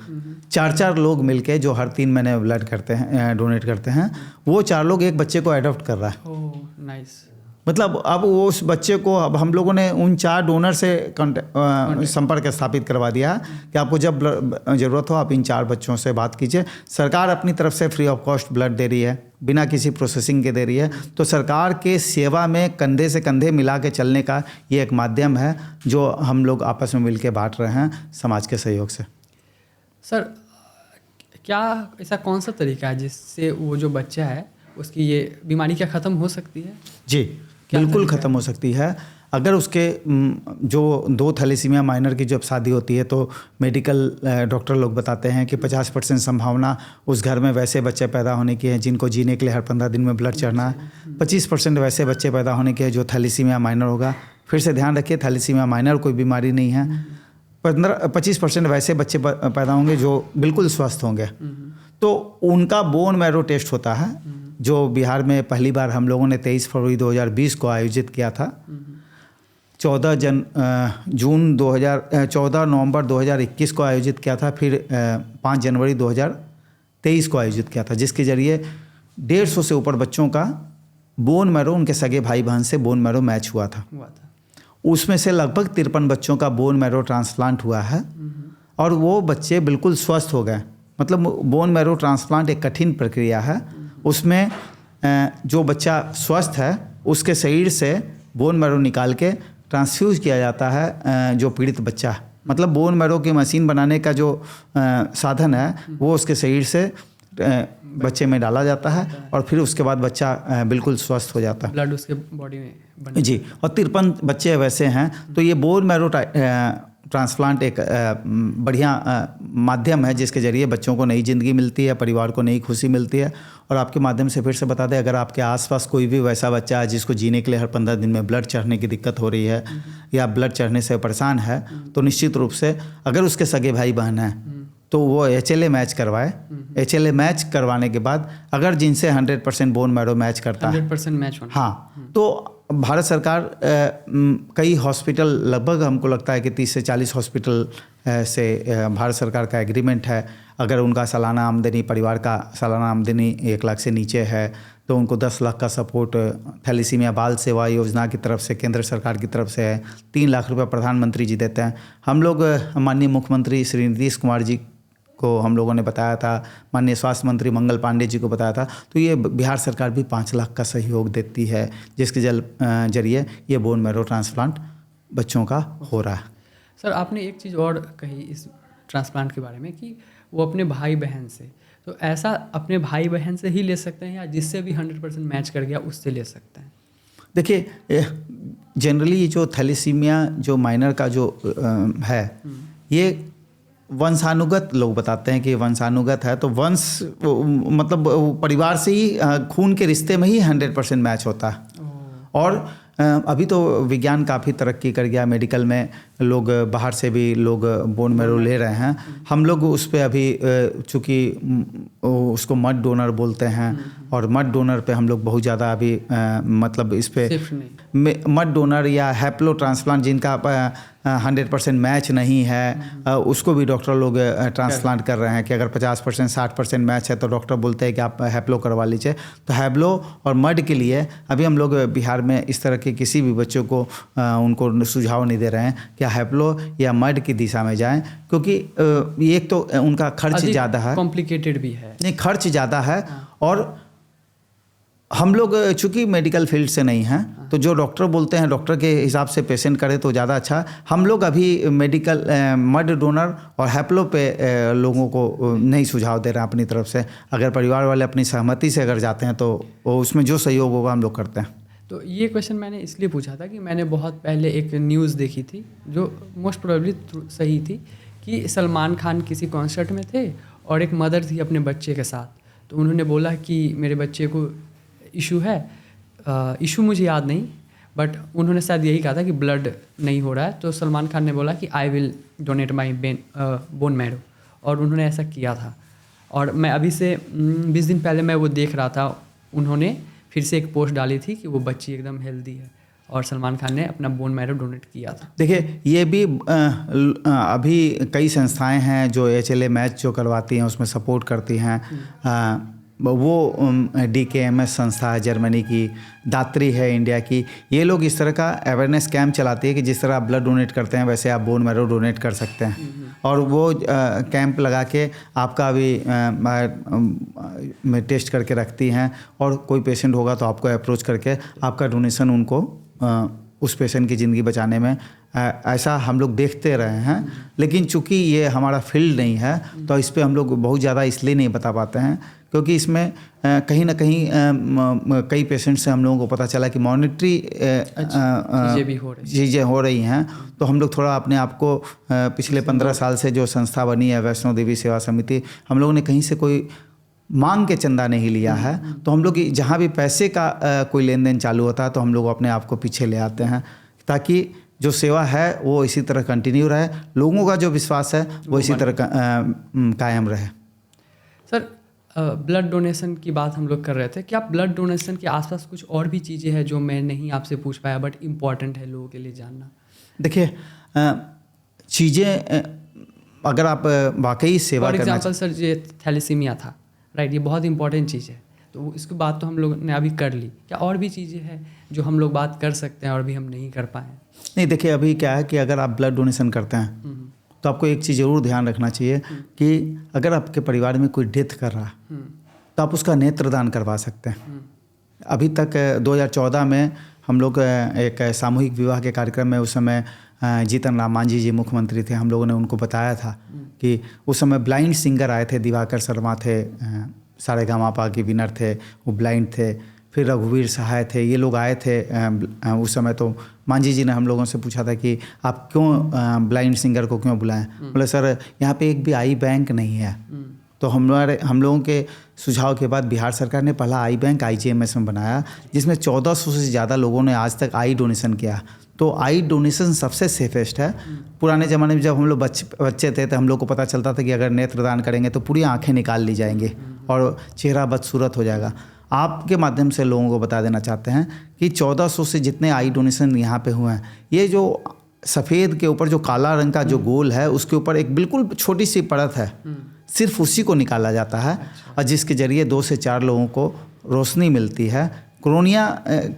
4 लोग मिलके जो हर 3 महीने ब्लड करते हैं, डोनेट करते हैं, वो 4 लोग एक बच्चे को अडॉप्ट कर रहा है। Oh nice. मतलब अब वो उस बच्चे को, अब हम लोगों ने उन 4 डोनर से संपर्क स्थापित करवा दिया है कि आपको जब ज़रूरत हो आप इन 4 बच्चों से बात कीजिए। सरकार अपनी तरफ से फ्री ऑफ कॉस्ट ब्लड दे रही है, बिना किसी प्रोसेसिंग के दे रही है। तो सरकार के सेवा में कंधे से कंधे मिला के चलने का ये एक माध्यम है जो हम लोग आपस में मिल के बांट रहे हैं समाज के सहयोग से। सर क्या ऐसा कौन सा तरीका है जिससे वो जो बच्चा है उसकी ये बीमारी क्या ख़त्म हो सकती है? जी बिल्कुल ख़त्म हो सकती है। अगर उसके जो 2 थैलेसीमिया माइनर की जब शादी होती है तो मेडिकल डॉक्टर लोग बताते हैं कि 50% संभावना उस घर में वैसे बच्चे पैदा होने की है जिनको जीने के लिए हर 15 दिन में ब्लड चढ़ना है। 25% वैसे बच्चे पैदा होने के हैं जो थैलेसीमिया माइनर होगा। फिर से ध्यान रखिए, थैलेसीमिया माइनर कोई बीमारी नहीं है। 25% वैसे बच्चे पैदा होंगे जो बिल्कुल स्वस्थ होंगे। तो उनका बोन मैरो टेस्ट होता है जो बिहार में पहली बार हम लोगों ने 23 फरवरी 2020 को आयोजित किया था। 14 नवंबर 2021 को आयोजित किया था, फिर 5 जनवरी 2023 को आयोजित किया था, जिसके ज़रिए 150 से ऊपर बच्चों का बोन मैरो, उनके सगे भाई बहन से बोन मैरो मैच हुआ था। उसमें से लगभग 53 बच्चों का बोन मैरो ट्रांसप्लांट हुआ है और वो बच्चे बिल्कुल स्वस्थ हो गए। मतलब बोन मैरो ट्रांसप्लांट एक कठिन प्रक्रिया है। उसमें जो बच्चा स्वस्थ है उसके शरीर से बोन मैरो निकाल के ट्रांसफ्यूज किया जाता है जो पीड़ित बच्चा है। मतलब बोन मैरो की मशीन बनाने का जो साधन है वो उसके शरीर से बच्चे में डाला जाता है और फिर उसके बाद बच्चा बिल्कुल स्वस्थ हो जाता है, ब्लड उसके बॉडी में जी। और 53 बच्चे वैसे हैं। तो ये बोन मैरो ट्रांसप्लांट एक बढ़िया माध्यम है जिसके ज़रिए बच्चों को नई ज़िंदगी मिलती है, परिवार को नई खुशी मिलती है। और आपके माध्यम से फिर से बता दें, अगर आपके आसपास कोई भी वैसा बच्चा है जिसको जीने के लिए हर 15 दिन में ब्लड चढ़ने की दिक्कत हो रही है या ब्लड चढ़ने से परेशान है, तो निश्चित रूप से अगर उसके सगे भाई बहन हैं तो वो HLA मैच करवाए। HLA मैच करवाने के बाद अगर जिनसे 100% बोन मैरो मैच करता है 100% मैच होना। हाँ, तो भारत सरकार कई हॉस्पिटल, लगभग हमको लगता है कि 30 से 40 हॉस्पिटल से भारत सरकार का एग्रीमेंट है। अगर उनका सालाना आमदनी, परिवार का सालाना आमदनी 1 लाख से नीचे है तो उनको 10 लाख का सपोर्ट थैलेसीमिया बाल सेवा योजना की तरफ से, केंद्र सरकार की तरफ से है। 3 लाख रुपए प्रधानमंत्री जी देते हैं। हम लोग माननीय मुख्यमंत्री श्री नीतीश कुमार जी को हम लोगों ने बताया था, माननीय स्वास्थ्य मंत्री मंगल पांडे जी को बताया था, तो ये बिहार सरकार भी 5 लाख का सहयोग देती है, जिसके जरिए ये बोन मैरो ट्रांसप्लांट बच्चों का हो रहा है। सर, आपने एक चीज़ और कही इस ट्रांसप्लांट के बारे में कि वो अपने भाई बहन से, तो ऐसा अपने भाई बहन से ही ले सकते हैं या जिससे भी 100% मैच कर गया उससे ले सकते हैं? देखिए, जनरली जो थैलेसीमिया जो माइनर का जो है, ये वंशानुगत लोग बताते हैं कि वंशानुगत है, तो वंश मतलब परिवार से ही, खून के रिश्ते में ही 100% मैच होता है। और अभी तो विज्ञान काफ़ी तरक्की कर गया, मेडिकल में लोग बाहर से भी लोग बोन मैरो ले रहे हैं। हम लोग उस पर अभी चूँकि उसको मड डोनर बोलते हैं, और मड डोनर पे हम लोग बहुत ज़्यादा अभी मतलब इस पे मड डोनर या हैप्लो ट्रांसप्लांट जिनका 100% मैच नहीं है, उसको भी डॉक्टर लोग ट्रांसप्लांट कर रहे हैं कि अगर 50% 60% मैच है तो डॉक्टर बोलते हैं कि आप हैप्लो करवा लीजिए। तो हैप्लो और मड के लिए अभी हम लोग बिहार में इस तरह के किसी भी बच्चों को उनको सुझाव नहीं दे रहे हैं कि हैप्लो या मड की दिशा में जाएं, क्योंकि एक तो उनका खर्च ज़्यादा है, कॉम्प्लिकेटेड भी है, नहीं खर्च ज़्यादा है। और हम लोग चूँकि मेडिकल फील्ड से नहीं हैं, तो जो डॉक्टर बोलते हैं डॉक्टर के हिसाब से पेशेंट करे तो ज़्यादा अच्छा। हम लोग अभी मेडिकल मड डोनर और हैप्लो पे लोगों को नहीं सुझाव दे रहे हैं अपनी तरफ से। अगर परिवार वाले अपनी सहमति से अगर जाते हैं तो वो उसमें जो सहयोग होगा हम लोग करते हैं। तो ये क्वेश्चन मैंने इसलिए पूछा था कि मैंने बहुत पहले एक न्यूज़ देखी थी जो मोस्ट प्रोबेबली सही थी कि सलमान खान किसी कॉन्सर्ट में थे और एक मदर थी अपने बच्चे के साथ, तो उन्होंने बोला कि मेरे बच्चे को इशू है, इशू मुझे याद नहीं, बट उन्होंने शायद यही कहा था कि ब्लड नहीं हो रहा है, तो सलमान खान ने बोला कि I will donate my bone marrow, और उन्होंने ऐसा किया था। और मैं अभी से 20 दिन पहले मैं वो देख रहा था, उन्होंने फिर से एक पोस्ट डाली थी कि वो बच्ची एकदम हेल्दी है और सलमान खान ने अपना बोन मैरो डोनेट किया था। देखिए, ये भी अभी कई संस्थाएं हैं जो HLA मैच जो करवाती हैं उसमें सपोर्ट करती हैं। वो DKMS संस्था है जर्मनी की, दात्री है इंडिया की, ये लोग इस तरह का अवेयरनेस कैंप चलाती है कि जिस तरह आप ब्लड डोनेट करते हैं वैसे आप बोन मैरो डोनेट कर सकते हैं। और वो कैंप लगा के आपका भी टेस्ट करके रखती हैं, और कोई पेशेंट होगा तो आपको अप्रोच करके आपका डोनेशन उनको उस पेशेंट की ज़िंदगी बचाने में ऐसा हम लोग देखते रहे हैं। लेकिन चूंकि ये हमारा फील्ड नहीं है तो इस पे हम लोग बहुत ज़्यादा इसलिए नहीं बता पाते हैं क्योंकि इसमें कहीं ना कहीं कई पेशेंट से हम लोगों को पता चला कि मॉनिटरी चीज़ें हो रही हैं। तो हम लोग थोड़ा अपने आप को पिछले 15 साल से जो संस्था बनी है वैष्णो देवी सेवा समिति, हम लोगों ने कहीं से कोई मांग के चंदा नहीं लिया है। तो हम लोग जहाँ भी पैसे का कोई लेन देन चालू होता है तो हम लोग अपने आप को पीछे ले आते हैं ताकि जो सेवा है वो इसी तरह कंटिन्यू रहे, लोगों का जो विश्वास है वो इसी तरह कायम रहे। सर, ब्लड डोनेशन की बात हम लोग कर रहे थे, क्या ब्लड डोनेशन के आसपास कुछ और भी चीज़ें हैं जो मैं नहीं आपसे पूछ पाया बट इम्पॉर्टेंट है लोगों के लिए जानना? देखिए, चीज़ें अगर आप वाकई सेवा फॉर एग्जाम्पल सर, ये थैलेसीमिया था, राइट, ये बहुत इंपॉर्टेंट चीज़ है, तो इसकी बात तो हम लोग ने अभी कर ली। क्या और भी चीज़ें हैं जो हम लोग बात कर सकते हैं और भी हम नहीं कर पाए? नहीं, देखिए अभी क्या है कि अगर आप ब्लड डोनेशन करते हैं तो आपको एक चीज़ ज़रूर ध्यान रखना चाहिए कि अगर आपके परिवार में कोई डेथ कर रहा है तो आप उसका नेत्रदान करवा सकते हैं। अभी तक 2014 में हम लोग एक सामूहिक विवाह के कार्यक्रम में उस समय जीतन राम मांझी जी मुख्यमंत्री थे, हम लोगों ने उनको बताया था कि उस समय ब्लाइंड सिंगर आए थे, दिवाकर शर्मा थे, सारेगामापा के विनर थे, वो ब्लाइंड थे, फिर रघुवीर सहाय थे, ये लोग आए थे उस समय। तो मांझी जी ने हम लोगों से पूछा था कि आप क्यों ब्लाइंड सिंगर को क्यों बुलाएं? बोले सर यहाँ पे एक भी आई बैंक नहीं है तो हम लोगों के सुझाव के बाद बिहार सरकार ने पहला आई बैंक IGMS में बनाया, जिसमें 1400 से ज़्यादा लोगों ने आज तक आई डोनेशन किया। तो आई डोनेशन सबसे सेफेस्ट है। पुराने ज़माने में जब हम लोग बच्चे थे तो हम लोग को पता चलता था कि अगर नेत्रदान करेंगे तो पूरी आंखें निकाल ली जाएंगी और चेहरा बदसूरत हो जाएगा। आपके माध्यम से लोगों को बता देना चाहते हैं कि 1400 से जितने आई डोनेशन यहाँ पे हुए हैं, ये जो सफ़ेद के ऊपर जो काला रंग का जो गोल है उसके ऊपर एक बिल्कुल छोटी सी परत है, सिर्फ उसी को निकाला जाता है और जिसके ज़रिए 2 से 4 लोगों को रोशनी मिलती है। कोरोनिया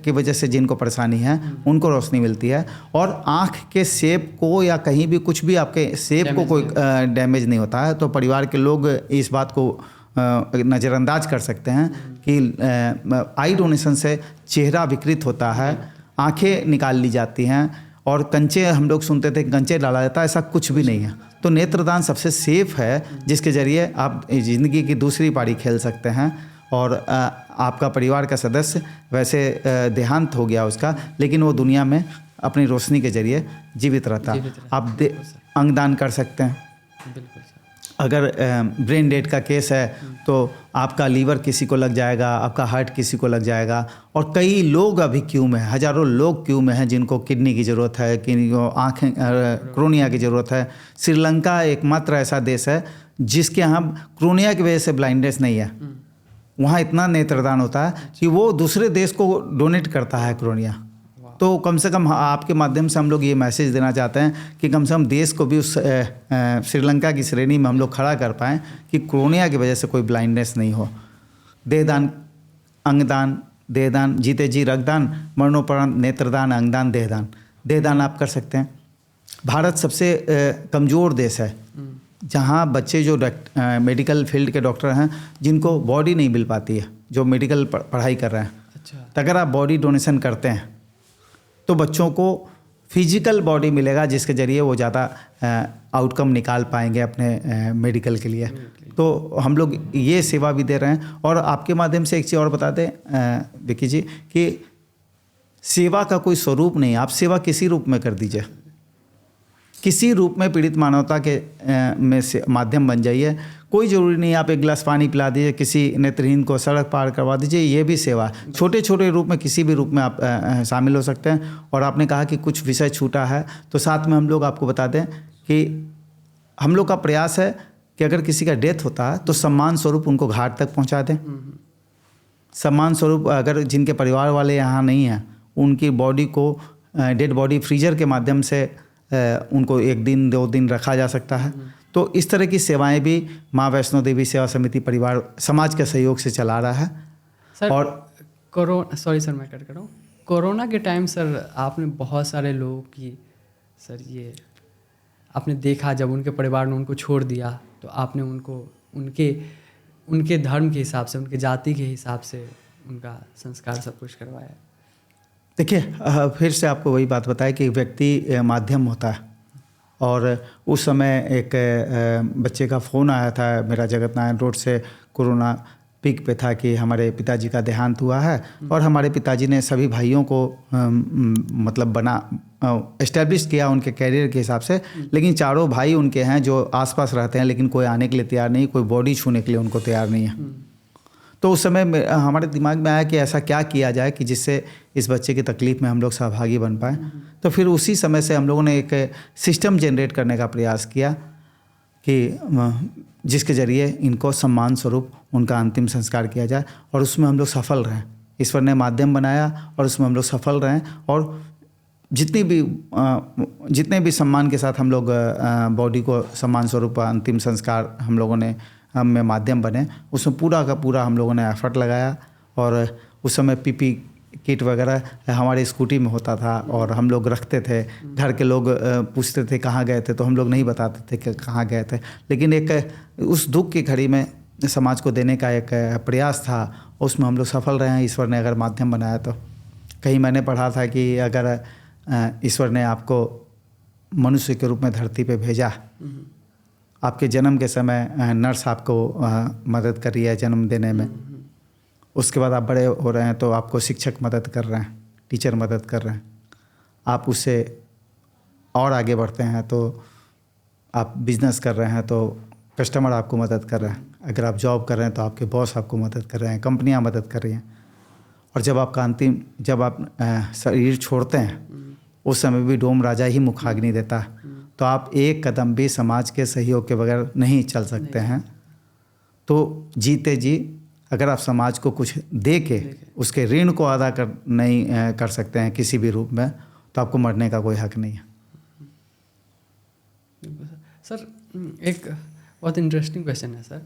की वजह से जिनको परेशानी है उनको रोशनी मिलती है और आँख के शेप को या कहीं भी कुछ भी आपके शेप को कोई डैमेज नहीं होता है। तो परिवार के लोग इस बात को नज़रअंदाज कर सकते हैं कि आई डोनेशन से चेहरा विकृत होता है, आंखें निकाल ली जाती हैं और कंचे, हम लोग सुनते थे कंचे डाला जाता है, ऐसा कुछ भी नहीं है। तो नेत्रदान सबसे सेफ है जिसके ज़रिए आप ज़िंदगी की दूसरी पारी खेल सकते हैं और आपका परिवार का सदस्य वैसे देहांत हो गया उसका, लेकिन वो दुनिया में अपनी रोशनी के ज़रिए जीवित रहता। आप अंगदान कर सकते हैं। बिल्कुल सर। अगर ब्रेन डेड का केस है तो आपका लीवर किसी को लग जाएगा, आपका हार्ट किसी को लग जाएगा और कई लोग अभी क्यू में हैं, हज़ारों लोग क्यू में हैं जिनको किडनी की ज़रूरत है, किनको आँखें क्रोनिया की ज़रूरत है। श्रीलंका एकमात्र ऐसा देश है जिसके यहाँ क्रोनिया की वजह से ब्लाइंडनेस नहीं है। वहाँ इतना नेत्रदान होता है कि वो दूसरे देश को डोनेट करता है क्रोनिया। तो कम से कम आपके माध्यम से हम लोग ये मैसेज देना चाहते हैं कि कम से कम देश को भी उस श्रीलंका की श्रेणी में हम लोग खड़ा कर पाएँ कि क्रोनिया की वजह से कोई ब्लाइंडनेस नहीं हो। देहदान, अंगदान, देहदान, जीते जी रक्तदान, मरणोपरांत नेत्रदान, अंगदान, देहदान। देहदान आप कर सकते हैं। भारत सबसे कमज़ोर देश है जहाँ बच्चे जो मेडिकल फील्ड के डॉक्टर हैं जिनको बॉडी नहीं मिल पाती है, जो मेडिकल पढ़ाई कर रहे हैं। अच्छा। तो अगर आप बॉडी डोनेशन करते हैं तो बच्चों को फिजिकल बॉडी मिलेगा जिसके ज़रिए वो ज़्यादा आउटकम निकाल पाएंगे अपने मेडिकल के लिए। तो हम लोग ये सेवा भी दे रहे हैं। और आपके माध्यम से एक चीज़ और बता दें विक्की जी कि सेवा का कोई स्वरूप नहीं, आप सेवा किसी रूप में कर दीजिए, किसी रूप में पीड़ित मानवता के में से माध्यम बन जाइए। कोई ज़रूरी नहीं आप एक गिलास पानी पिला दीजिए, किसी नेत्रहीन को सड़क पार करवा दीजिए, ये भी सेवा। छोटे छोटे रूप में किसी भी रूप में आप शामिल हो सकते हैं। और आपने कहा कि कुछ विषय छूटा है तो साथ में हम लोग आपको बता दें कि हम लोग का प्रयास है कि अगर किसी का डेथ होता है तो सम्मान स्वरूप उनको घाट तक पहुँचा दें। सम्मान स्वरूप अगर जिनके परिवार वाले यहाँ नहीं हैं उनकी बॉडी को डेड बॉडी फ्रीजर के माध्यम से उनको 1 दिन 2 दिन रखा जा सकता है। तो इस तरह की सेवाएं भी माँ वैष्णो देवी सेवा समिति परिवार समाज के सहयोग से चला रहा है। सर और सॉरी सर मैं कट कर रहा हूँ। कोरोना के टाइम सर आपने बहुत सारे लोगों की सर ये आपने देखा, जब उनके परिवार ने उनको छोड़ दिया तो आपने उनको उनके धर्म के हिसाब से, उनके जाति के हिसाब से उनका संस्कार सब कुछ करवाया। देखिए फिर से आपको वही बात बताया कि व्यक्ति माध्यम होता है। और उस समय एक बच्चे का फ़ोन आया था मेरा जगत नारायण रोड से, कोरोना पीक पे था कि हमारे पिताजी का देहांत हुआ है। और हमारे पिताजी ने सभी भाइयों को मतलब एस्टेब्लिश किया उनके कैरियर के हिसाब से, लेकिन चारों भाई उनके हैं जो आसपास रहते हैं, लेकिन कोई आने के लिए तैयार नहीं, कोई बॉडी छूने के लिए उनको तैयार नहीं है। तो उस समय हमारे दिमाग में आया कि ऐसा क्या किया जाए कि जिससे इस बच्चे की तकलीफ़ में हम लोग सहभागी बन पाएँ। तो फिर उसी समय से हम लोगों ने एक सिस्टम जनरेट करने का प्रयास किया कि जिसके ज़रिए इनको सम्मान स्वरूप उनका अंतिम संस्कार किया जाए। और उसमें हम लोग सफल रहें, ईश्वर ने माध्यम बनाया और उसमें हम लोग सफल रहें। और जितने भी सम्मान के साथ हम लोग बॉडी को सम्मान स्वरूप अंतिम संस्कार हम लोगों ने में माध्यम बने, उसमें पूरा का पूरा हम लोगों ने एफर्ट लगाया। और उस समय पीपी किट वगैरह हमारे स्कूटी में होता था और हम लोग रखते थे। घर के लोग पूछते थे कहाँ गए थे, तो हम लोग नहीं बताते थे कि कहाँ गए थे, लेकिन एक उस दुख की घड़ी में समाज को देने का एक प्रयास था, उसमें हम लोग सफल रहे हैं। ईश्वर ने अगर माध्यम बनाया तो कहीं मैंने पढ़ा था कि अगर ईश्वर ने आपको मनुष्य के रूप में धरती पे भेजा, आपके जन्म के समय नर्स आपको मदद कर रही है जन्म देने में, उसके बाद आप बड़े हो रहे हैं तो आपको शिक्षक मदद कर रहे हैं, टीचर मदद कर रहे हैं, आप उससे और आगे बढ़ते हैं तो आप बिजनेस कर रहे हैं तो कस्टमर आपको मदद कर रहे हैं, अगर आप जॉब कर रहे हैं तो आपके बॉस आपको मदद कर रहे हैं, कंपनियां मदद कर रही हैं। और जब आप शरीर छोड़ते हैं उस समय भी डोम राजा ही मुखाग्नि देता है। तो आप एक कदम भी समाज के सहयोग के बगैर नहीं चल सकते हैं। तो जीते जी अगर आप समाज को कुछ दे के उसके ऋण को अदा नहीं कर सकते हैं किसी भी रूप में, तो आपको मरने का कोई हक नहीं है। सर एक बहुत इंटरेस्टिंग क्वेश्चन है सर।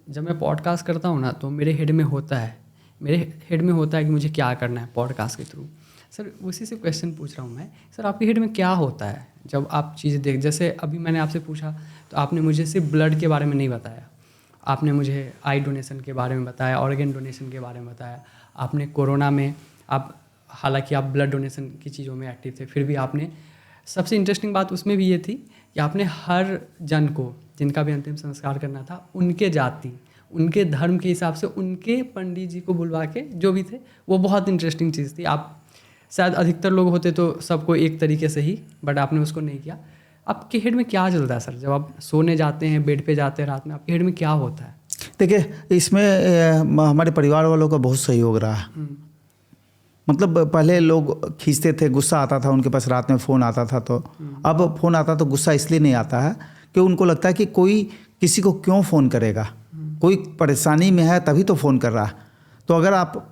जब मैं पॉडकास्ट करता हूँ ना तो मेरे हेड में होता है कि मुझे क्या करना है पॉडकास्ट के थ्रू। सर उसी से क्वेश्चन पूछ रहा हूँ मैं, सर आपके हेड में क्या होता है जब आप चीज़ें देख, जैसे अभी मैंने आपसे पूछा तो आपने मुझे सिर्फ ब्लड के बारे में नहीं बताया, आपने मुझे आई डोनेशन के बारे में बताया, ऑर्गन डोनेशन के बारे में बताया। आपने कोरोना में हालांकि आप ब्लड डोनेशन की चीज़ों में एक्टिव थे, फिर भी आपने, सबसे इंटरेस्टिंग बात उसमें भी ये थी कि आपने हर जन को जिनका भी अंतिम संस्कार करना था उनके जाति, उनके धर्म के हिसाब से उनके पंडित जी को बुलवा के जो भी थे, वो बहुत इंटरेस्टिंग चीज़ थी। आप शायद अधिकतर लोग होते तो सबको एक तरीके से ही, बट आपने उसको नहीं किया। आपके हेड में क्या चलता है सर जब आप सोने जाते हैं, बेड पे जाते हैं रात में, आपके हेड में क्या होता है? देखिए, इसमें हमारे परिवार वालों का बहुत सहयोग रहा है। मतलब पहले लोग खींचते थे, गुस्सा आता था उनके पास, रात में फ़ोन आता था तो अब फ़ोन आता तो गुस्सा इसलिए नहीं आता है कि उनको लगता है कि कोई किसी को क्यों फ़ोन करेगा, कोई परेशानी में है तभी तो फ़ोन कर रहा है। तो अगर आप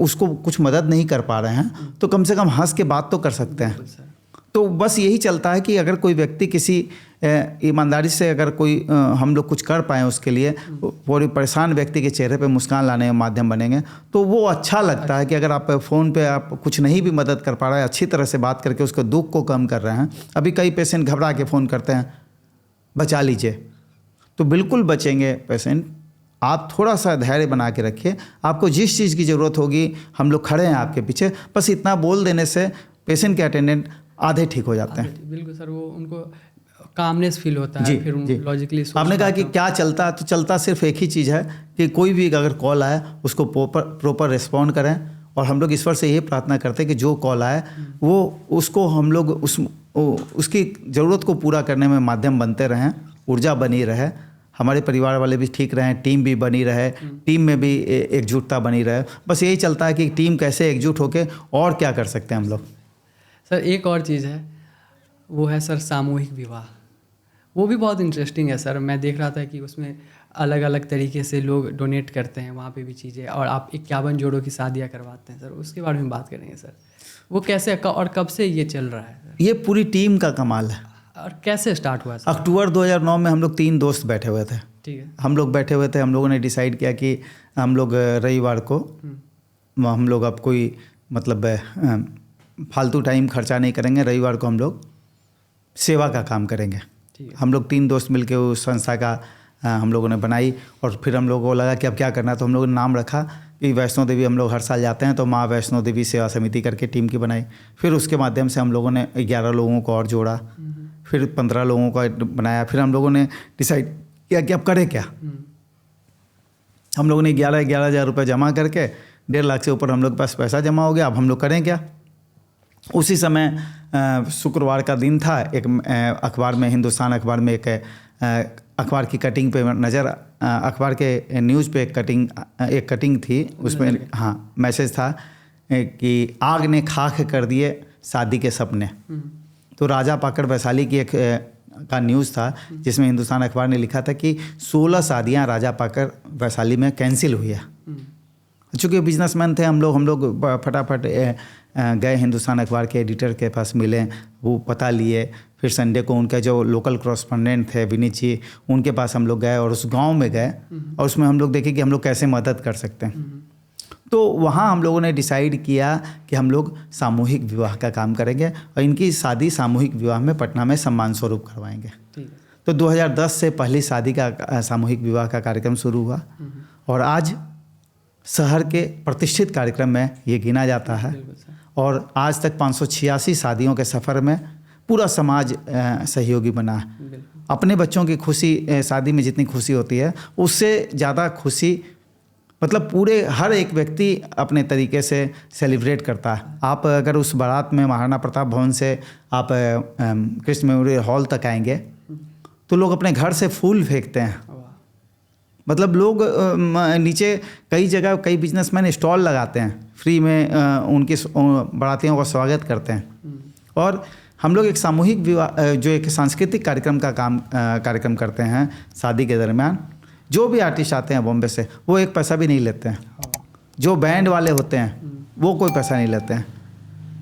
उसको कुछ मदद नहीं कर पा रहे हैं तो कम से कम हंस के बात तो कर सकते हैं। तो बस यही चलता है कि अगर कोई व्यक्ति किसी ईमानदारी से अगर कोई हम लोग कुछ कर पाएँ उसके लिए, पूरी परेशान व्यक्ति के चेहरे पे मुस्कान लाने का माध्यम बनेंगे तो वो अच्छा लगता है। कि अगर आप फ़ोन पे आप कुछ नहीं भी मदद कर पा रहे हैं, अच्छी तरह से बात करके उसके दुख को कम कर रहे हैं। अभी कई पेशेंट घबरा के फ़ोन करते हैं, बचा लीजिए, तो बिल्कुल बचेंगे पेशेंट। आप थोड़ा सा धैर्य बना के रखिए, आपको जिस चीज़ की ज़रूरत होगी हम लोग खड़े हैं आपके पीछे। बस इतना बोल देने से पेशेंट के अटेंडेंट आधे ठीक हो जाते हैं। बिल्कुल सर, वो उनको कामनेस फील होता है, फिर लॉजिकली आपने कहा कि क्या चलता है, तो चलता सिर्फ एक ही चीज़ है कि कोई भी अगर कॉल आए उसको प्रॉपर रिस्पॉन्ड करें। और हम लोग ईश्वर से ये प्रार्थना करते हैं कि जो कॉल आए वो उसको हम लोग उसकी ज़रूरत को पूरा करने में माध्यम बनते रहें, ऊर्जा बनी रहे, हमारे परिवार वाले भी ठीक रहें, टीम भी बनी रहे, टीम में भी एकजुटता बनी रहे। बस यही चलता है कि टीम कैसे एकजुट होके और क्या कर सकते हैं हम लोग। सर एक और चीज़ है, वो है सर सामूहिक विवाह। वो भी बहुत इंटरेस्टिंग है सर। मैं देख रहा था कि उसमें अलग अलग तरीके से लोग डोनेट करते हैं वहाँ पे भी चीज़ें, और आप 51 जोड़ों की शादियाँ करवाते हैं सर, उसके बारे में बात करेंगे सर। वो कैसे और कब से ये चल रहा है सर? ये पूरी टीम का कमाल है। और कैसे स्टार्ट हुआ सर? अक्टूबर 2009 में हम लोग 3 दोस्त बैठे हुए थे। ठीक है। हम लोग बैठे हुए थे, हम लोगों ने डिसाइड किया कि हम लोग रविवार को हम लोग अब कोई मतलब फालतू टाइम खर्चा नहीं करेंगे, रविवार को हम लोग सेवा का काम करेंगे। हम लोग 3 दोस्त मिलके उस संस्था का हम लोगों ने बनाई। और फिर हम लोगों को लगा कि अब क्या करना है, तो हम लोगों ने नाम रखा कि वैष्णो देवी हम लोग हर साल जाते हैं, तो माँ वैष्णो देवी सेवा समिति करके टीम की बनाई। फिर उसके माध्यम से हम लोगों ने 11 लोगों को और जोड़ा, फिर 15 लोगों का बनाया। फिर हम लोगों ने डिसाइड किया कि अब करें क्या। हम लोगों ने 11,000 रुपये जमा करके 1.5 लाख से ऊपर हम लोग के पास पैसा जमा हो गया। अब हम लोग करें क्या। उसी समय शुक्रवार का दिन था, एक अखबार में, हिंदुस्तान अखबार में एक अखबार की कटिंग पे नज़र, अखबार के न्यूज़ पे एक कटिंग थी, उसमें हाँ मैसेज था कि आग ने खाक कर दिए शादी के सपने। तो राजा पाकड़ वैशाली की एक का न्यूज़ था जिसमें हिंदुस्तान अखबार ने लिखा था कि 16 शादियाँ राजा पाकड़ वैशाली में कैंसिल हुई है। चूँकि बिजनेसमैन थे हम लोग फटाफट गए हिंदुस्तान अखबार के एडिटर के पास मिले, वो पता लिए। फिर संडे को उनके जो लोकल कॉरेस्पॉन्डेंट थे विनीत जी, उनके पास हम लोग गए और उस गांव में गए और उसमें हम लोग देखे कि हम लोग कैसे मदद कर सकते हैं। तो वहाँ हम लोगों ने डिसाइड किया कि हम लोग सामूहिक विवाह का काम करेंगे और इनकी शादी सामूहिक विवाह में पटना में सम्मान स्वरूप करवाएंगे। तो 2010 से पहली शादी का सामूहिक विवाह का कार्यक्रम शुरू हुआ और आज शहर के प्रतिष्ठित कार्यक्रम में ये गिना जाता है। और आज तक 586 शादियों के सफ़र में पूरा समाज सहयोगी बना है। अपने बच्चों की खुशी, शादी में जितनी खुशी होती है उससे ज़्यादा खुशी मतलब पूरे हर एक व्यक्ति अपने तरीके से सेलिब्रेट करता है। आप अगर उस बारात में महाराणा प्रताप भवन से आप कृष्ण मेमोरियल हॉल तक आएंगे तो लोग अपने घर से फूल फेंकते हैं मतलब लोग नीचे कई जगह कई बिजनेसमैन स्टॉल लगाते हैं, फ्री में उनके बारातियों का स्वागत करते हैं। और हम लोग एक सामूहिक विवाह जो एक सांस्कृतिक कार्यक्रम करते हैं शादी के दरमियान। जो भी आर्टिस्ट आते हैं बॉम्बे से वो एक पैसा भी नहीं लेते हैं। जो बैंड वाले होते हैं वो कोई पैसा नहीं लेते हैं।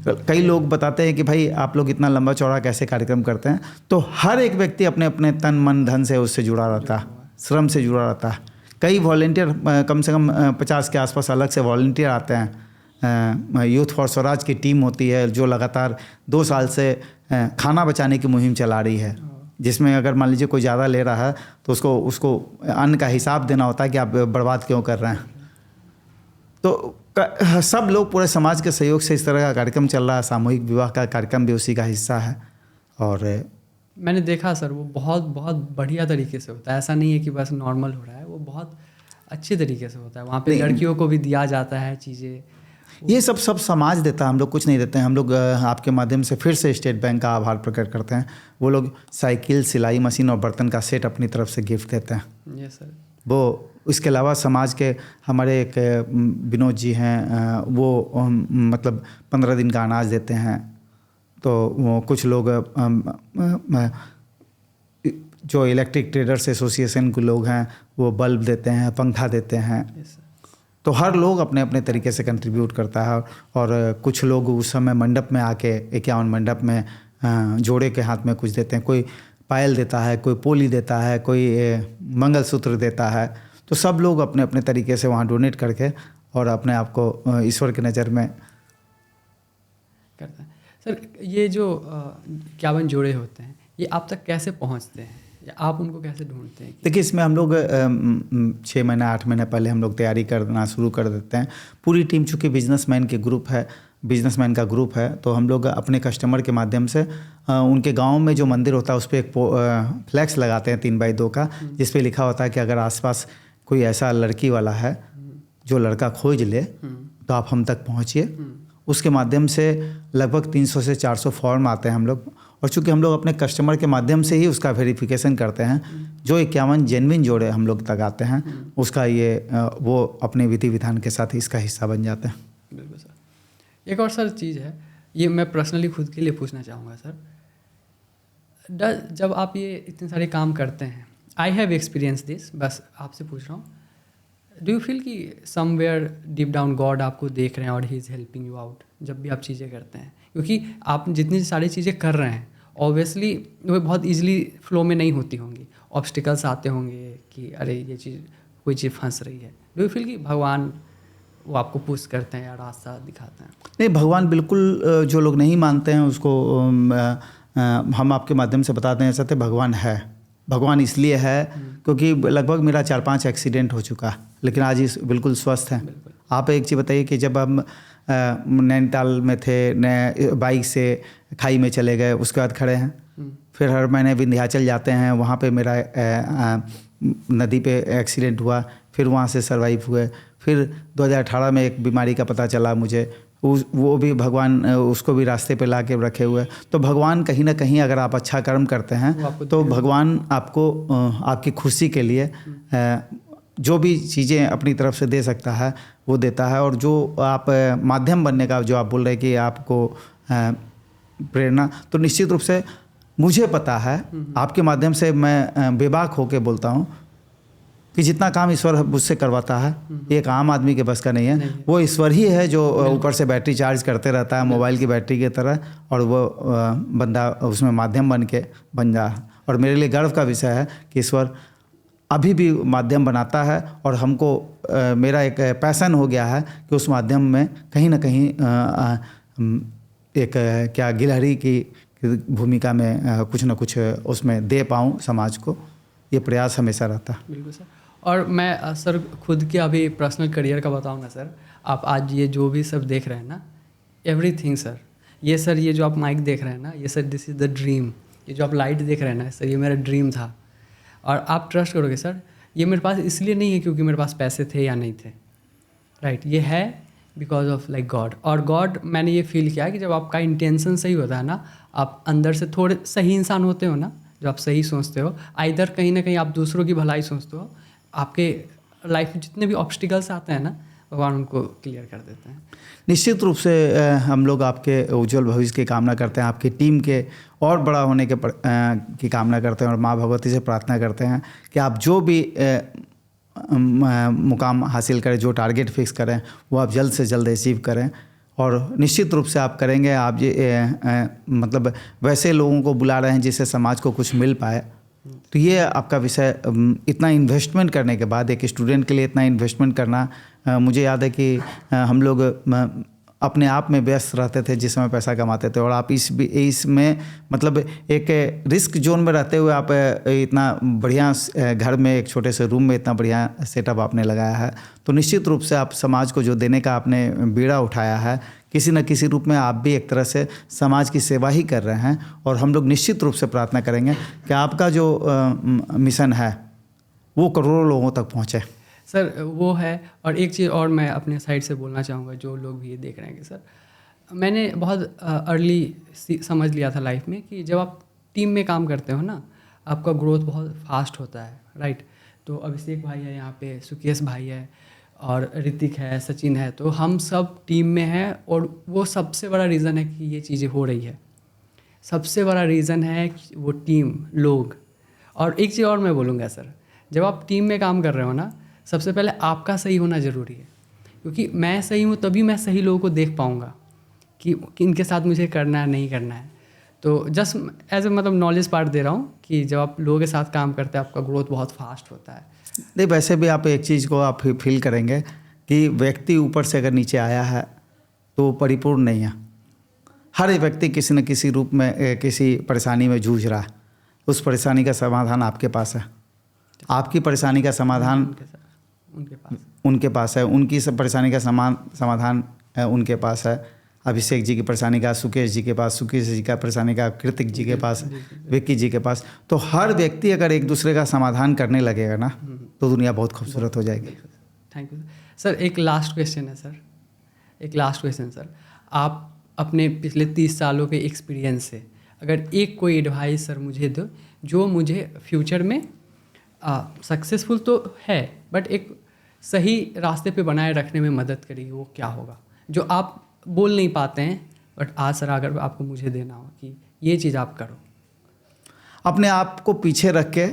तो कई लोग बताते हैं कि भाई आप लोग इतना लंबा चौड़ा कैसे कार्यक्रम करते हैं, तो हर एक व्यक्ति अपने अपने तन मन धन से उससे जुड़ा रहता है, श्रम से जुड़ा रहता है। कई वॉलेंटियर कम से कम 50 के आसपास अलग से वॉलेंटियर आते हैं। यूथ फॉर स्वराज की टीम होती है जो लगातार 2 साल से खाना बचाने की मुहिम चला रही है, जिसमें अगर मान लीजिए कोई ज़्यादा ले रहा है तो उसको अन्न का हिसाब देना होता है कि आप बर्बाद क्यों कर रहे हैं। तो सब लोग पूरे समाज के सहयोग से इस तरह का कार्यक्रम चल रहा है। सामूहिक विवाह का कार्यक्रम भी उसी का हिस्सा है। और मैंने देखा सर वो बहुत बहुत बढ़िया तरीके से होता है। ऐसा नहीं है कि बस नॉर्मल हो रहा है, वो बहुत अच्छे तरीके से होता है। वहाँ पे लड़कियों को भी दिया जाता है चीज़ें। ये सब समाज देता है, हम लोग कुछ नहीं देते हैं। हम लोग आपके माध्यम से फिर से स्टेट बैंक का आभार प्रकट करते हैं। वो लोग साइकिल, सिलाई मशीन और बर्तन का सेट अपनी तरफ से गिफ्ट देते हैं। Yes sir. वो इसके अलावा समाज के हमारे एक विनोद जी हैं, वो मतलब 15 दिन का अनाज देते हैं। तो वो कुछ लोग जो इलेक्ट्रिक ट्रेडर्स एसोसिएशन के लोग हैं वो बल्ब देते हैं, पंखा देते हैं। तो हर लोग अपने अपने तरीके से कंट्रीब्यूट करता है। और कुछ लोग उस समय मंडप में आके 51 मंडप में जोड़े के हाथ में कुछ देते हैं। कोई पायल देता है, कोई पोली देता है, कोई मंगलसूत्र देता है। तो सब लोग अपने अपने तरीके से वहाँ डोनेट करके और अपने आप को ईश्वर की नज़र में करते हैं। सर ये जो 51 जोड़े होते हैं ये आप तक कैसे पहुँचते हैं या आप उनको कैसे ढूंढते हैं? देखिए, इसमें हम लोग 6 महीने 8 महीने पहले हम लोग तैयारी करना शुरू कर देते हैं। पूरी टीम चूँकि बिजनेसमैन का ग्रुप है, तो हम लोग अपने कस्टमर के माध्यम से उनके गांव में जो मंदिर होता है उस पर एक फ्लैक्स लगाते हैं 3x2 का, जिस पे लिखा होता है कि अगर आसपास कोई ऐसा लड़की वाला है जो लड़का खोज ले तो आप हम तक पहुंचिए। उसके माध्यम से लगभग 300 से 400 फॉर्म आते हैं हम लोग। और चूँकि हम लोग अपने कस्टमर के माध्यम से ही उसका वेरिफिकेशन करते हैं, जो 51 जेन्युइन जोड़े हम लोग तक आते हैं उसका वो अपने विधि विधान के साथ इसका हिस्सा बन जाते हैं। बिल्कुल सर। एक और सर चीज़ है, ये मैं पर्सनली खुद के लिए पूछना चाहूँगा सर। जब आप ये इतने सारे काम करते हैं, आई हैव एक्सपीरियंस दिस, बस आपसे पूछ रहा हूँ, डू यू फील कि समवेयर डीप डाउन गॉड आपको देख रहे हैं और he is helping you out जब भी आप चीज़ें करते हैं? क्योंकि आप जितनी सारी चीज़ें कर रहे हैं ऑब्वियसली वो बहुत ईजिली फ्लो में नहीं होती होंगी, ऑब्स्टिकल्स आते होंगे कि अरे ये चीज़ कोई चीज़ फंस रही है। डू यू फील कि भगवान वो आपको पुश करते हैं या रास्ता दिखाते हैं? नहीं, भगवान बिल्कुल, जो लोग नहीं मानते हैं उसको हम आपके माध्यम से बताते हैं सत्य भगवान है। भगवान इसलिए है क्योंकि लगभग मेरा 4-5 एक्सीडेंट हो चुका है, लेकिन आज इस बिल्कुल स्वस्थ हैं। आप एक चीज़ बताइए कि जब हम नैनीताल में थे, बाइक से खाई में चले गए, उसके बाद खड़े हैं। फिर हर महीने विंध्याचल जाते हैं, वहाँ पे मेरा नदी पे एक्सीडेंट हुआ, फिर वहाँ से सर्वाइव हुए। फिर 2018 में एक बीमारी का पता चला मुझे, वो भी भगवान उसको भी रास्ते पे ला के रखे हुए। तो भगवान कहीं ना कहीं अगर आप अच्छा कर्म करते हैं तो भगवान आपको आपकी खुशी के लिए जो भी चीज़ें अपनी तरफ से दे सकता है वो देता है। और जो आप माध्यम बनने का जो आप बोल रहे हैं कि आपको प्रेरणा, तो निश्चित रूप से मुझे पता है, आपके माध्यम से मैं बेबाक होके बोलता हूँ कि जितना काम ईश्वर मुझसे करवाता है एक आम आदमी के बस का नहीं है। वो ईश्वर ही है जो ऊपर से बैटरी चार्ज करते रहता है मोबाइल की बैटरी की तरह, और वो बंदा उसमें माध्यम बन जा। और मेरे लिए गर्व का विषय है कि ईश्वर अभी भी माध्यम बनाता है, और हमको मेरा एक पैशन हो गया है कि उस माध्यम में कहीं ना कहीं एक क्या गिलहरी की भूमिका में कुछ ना कुछ उसमें दे पाऊँ समाज को। ये प्रयास हमेशा रहता है। बिल्कुल सर। और मैं सर खुद के अभी पर्सनल करियर का बताऊँ ना सर, आप आज ये जो भी सब देख रहे हैं ना, एवरीथिंग सर, ये सर ये जो आप माइक देख रहे हैं ना, ये sir this is the dream. ये जो आप लाइट देख रहे हैं ना सर, ये मेरा ड्रीम था। और आप ट्रस्ट करोगे सर, ये मेरे पास इसलिए नहीं है क्योंकि मेरे पास पैसे थे या नहीं थे, राइट। ये है बिकॉज ऑफ लाइक गॉड। और गॉड, मैंने ये फील किया कि जब आपका इंटेंशन सही होता है ना, आप अंदर से थोड़े सही इंसान होते हो ना, जो आप सही सोचते हो, आइदर कहीं ना कहीं आप दूसरों की भलाई सोचते हो, आपके लाइफ में जितने भी ऑब्स्टिकल्स आते हैं ना, भगवान उनको क्लियर कर देते हैं। निश्चित रूप से हम लोग आपके उज्जवल भविष्य की कामना करते हैं, आपकी टीम के और बड़ा होने की कामना करते हैं और माँ भगवती से प्रार्थना करते हैं कि आप जो भी मुकाम हासिल करें, जो टारगेट फिक्स करें, वो आप जल्द से जल्द अचीव करें। और निश्चित रूप से आप करेंगे। आप मतलब वैसे लोगों को बुला रहे हैं जिससे समाज को कुछ मिल पाए, तो ये आपका विषय। इतना इन्वेस्टमेंट करने के बाद एक स्टूडेंट के लिए इतना इन्वेस्टमेंट करना, मुझे याद है कि हम लोग अपने आप में व्यस्त रहते थे जिस समय पैसा कमाते थे, और आप इसमें मतलब एक रिस्क जोन में रहते हुए आप इतना बढ़िया घर में एक छोटे से रूम में इतना बढ़िया सेटअप आपने लगाया है। तो निश्चित रूप से आप समाज को जो देने का आपने बीड़ा उठाया है, किसी न किसी रूप में आप भी एक तरह से समाज की सेवा ही कर रहे हैं। और हम लोग निश्चित रूप से प्रार्थना करेंगे कि आपका जो मिशन है वो करोड़ों लोगों तक पहुँचे। सर वो है। और एक चीज़ और मैं अपने साइड से बोलना चाहूँगा, जो लोग भी ये देख रहे हैं कि सर मैंने बहुत अर्ली समझ लिया था लाइफ में कि जब आप टीम में काम करते हो ना, आपका ग्रोथ बहुत फास्ट होता है, राइट। तो अभिषेक भाई है यहाँ पे, सुकेश भाई है, और ऋतिक है, सचिन है, तो हम सब टीम में हैं। और वो सबसे बड़ा रीज़न है कि ये चीज़ें हो रही है। सबसे बड़ा रीज़न है कि वो टीम, लोग। और एक चीज़ और मैं बोलूँगा सर, जब आप टीम में काम कर रहे हो ना, सबसे पहले आपका सही होना ज़रूरी है, क्योंकि मैं सही हूँ तभी मैं सही लोगों को देख पाऊँगा कि इनके साथ मुझे करना है नहीं करना है। तो जस्ट एज ए मतलब नॉलेज पार्ट दे रहा हूँ कि जब आप लोगों के साथ काम करते हैं आपका ग्रोथ बहुत फास्ट होता है। नहीं, वैसे भी आप एक चीज़ को आप फील करेंगे कि व्यक्ति ऊपर से अगर नीचे आया है तो परिपूर्ण नहीं है। हर एक व्यक्ति किसी न किसी रूप में किसी परेशानी में जूझ रहा है। उस परेशानी का समाधान आपके पास है। आपकी परेशानी का समाधान उनके पास है। उनकी सब परेशानी का समाधान उनके पास है। अभिषेक जी की परेशानी का सुकेश जी के पास, सुकेश जी का परेशानी का कृतिक जी के पास, विक्की जी के पास। तो हर व्यक्ति अगर एक दूसरे का समाधान करने लगेगा ना, तो दुनिया बहुत खूबसूरत हो जाएगी। Thank you sir. एक लास्ट क्वेश्चन है सर, एक लास्ट क्वेश्चन सर। आप अपने पिछले 30 सालों के एक्सपीरियंस से अगर एक कोई एडवाइस सर मुझे दो, जो मुझे फ्यूचर में सक्सेसफुल तो है बट एक सही रास्ते पे बनाए रखने में मदद करेगी, वो क्या होगा जो आप बोल नहीं पाते हैं बट आज सर अगर आपको मुझे देना हो कि ये चीज़ आप करो? अपने आप को पीछे रख के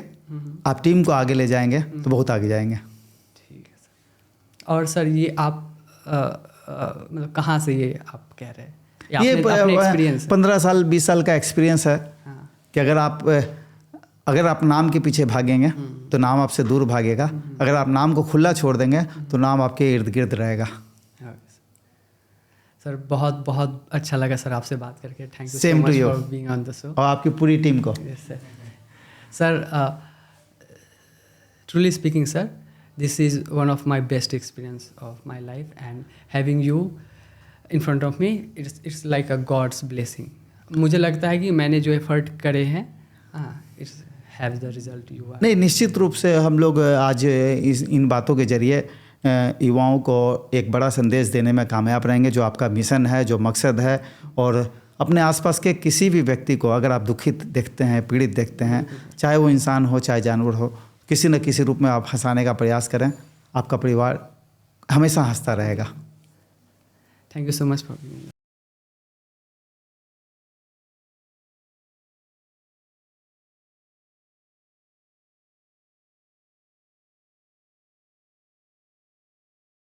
आप टीम को आगे ले जाएंगे तो बहुत आगे जाएंगे। ठीक है सर। और सर ये आप मतलब कहाँ से ये आप कह रहे हैं? ये 15 साल 20 साल का एक्सपीरियंस है। हाँ। कि अगर आप नाम के पीछे भागेंगे तो नाम आपसे दूर भागेगा। अगर आप नाम को खुला छोड़ देंगे तो नाम आपके इर्द गिर्द रहेगा। सर बहुत बहुत अच्छा लगा सर आपसे बात करके। Thank you same to you for being on the show, और आपकी पूरी टीम को। Yes sir. Truly speaking sir, this is one of my best experience of my life and having you in front of me it's like a God's blessing. मुझे लगता है कि मैंने जो एफर्ट करे हैं it's have the result you are. नहीं, निश्चित रूप से हम लोग आज इन बातों के जरिए युवाओं को एक बड़ा संदेश देने में कामयाब रहेंगे। जो आपका मिशन है, जो मकसद है, और अपने आसपास के किसी भी व्यक्ति को अगर आप दुखित देखते हैं, पीड़ित देखते हैं, चाहे वो इंसान हो चाहे जानवर हो, किसी न किसी रूप में आप हंसाने का प्रयास करें। आपका परिवार हमेशा हंसता रहेगा। Thank you so much for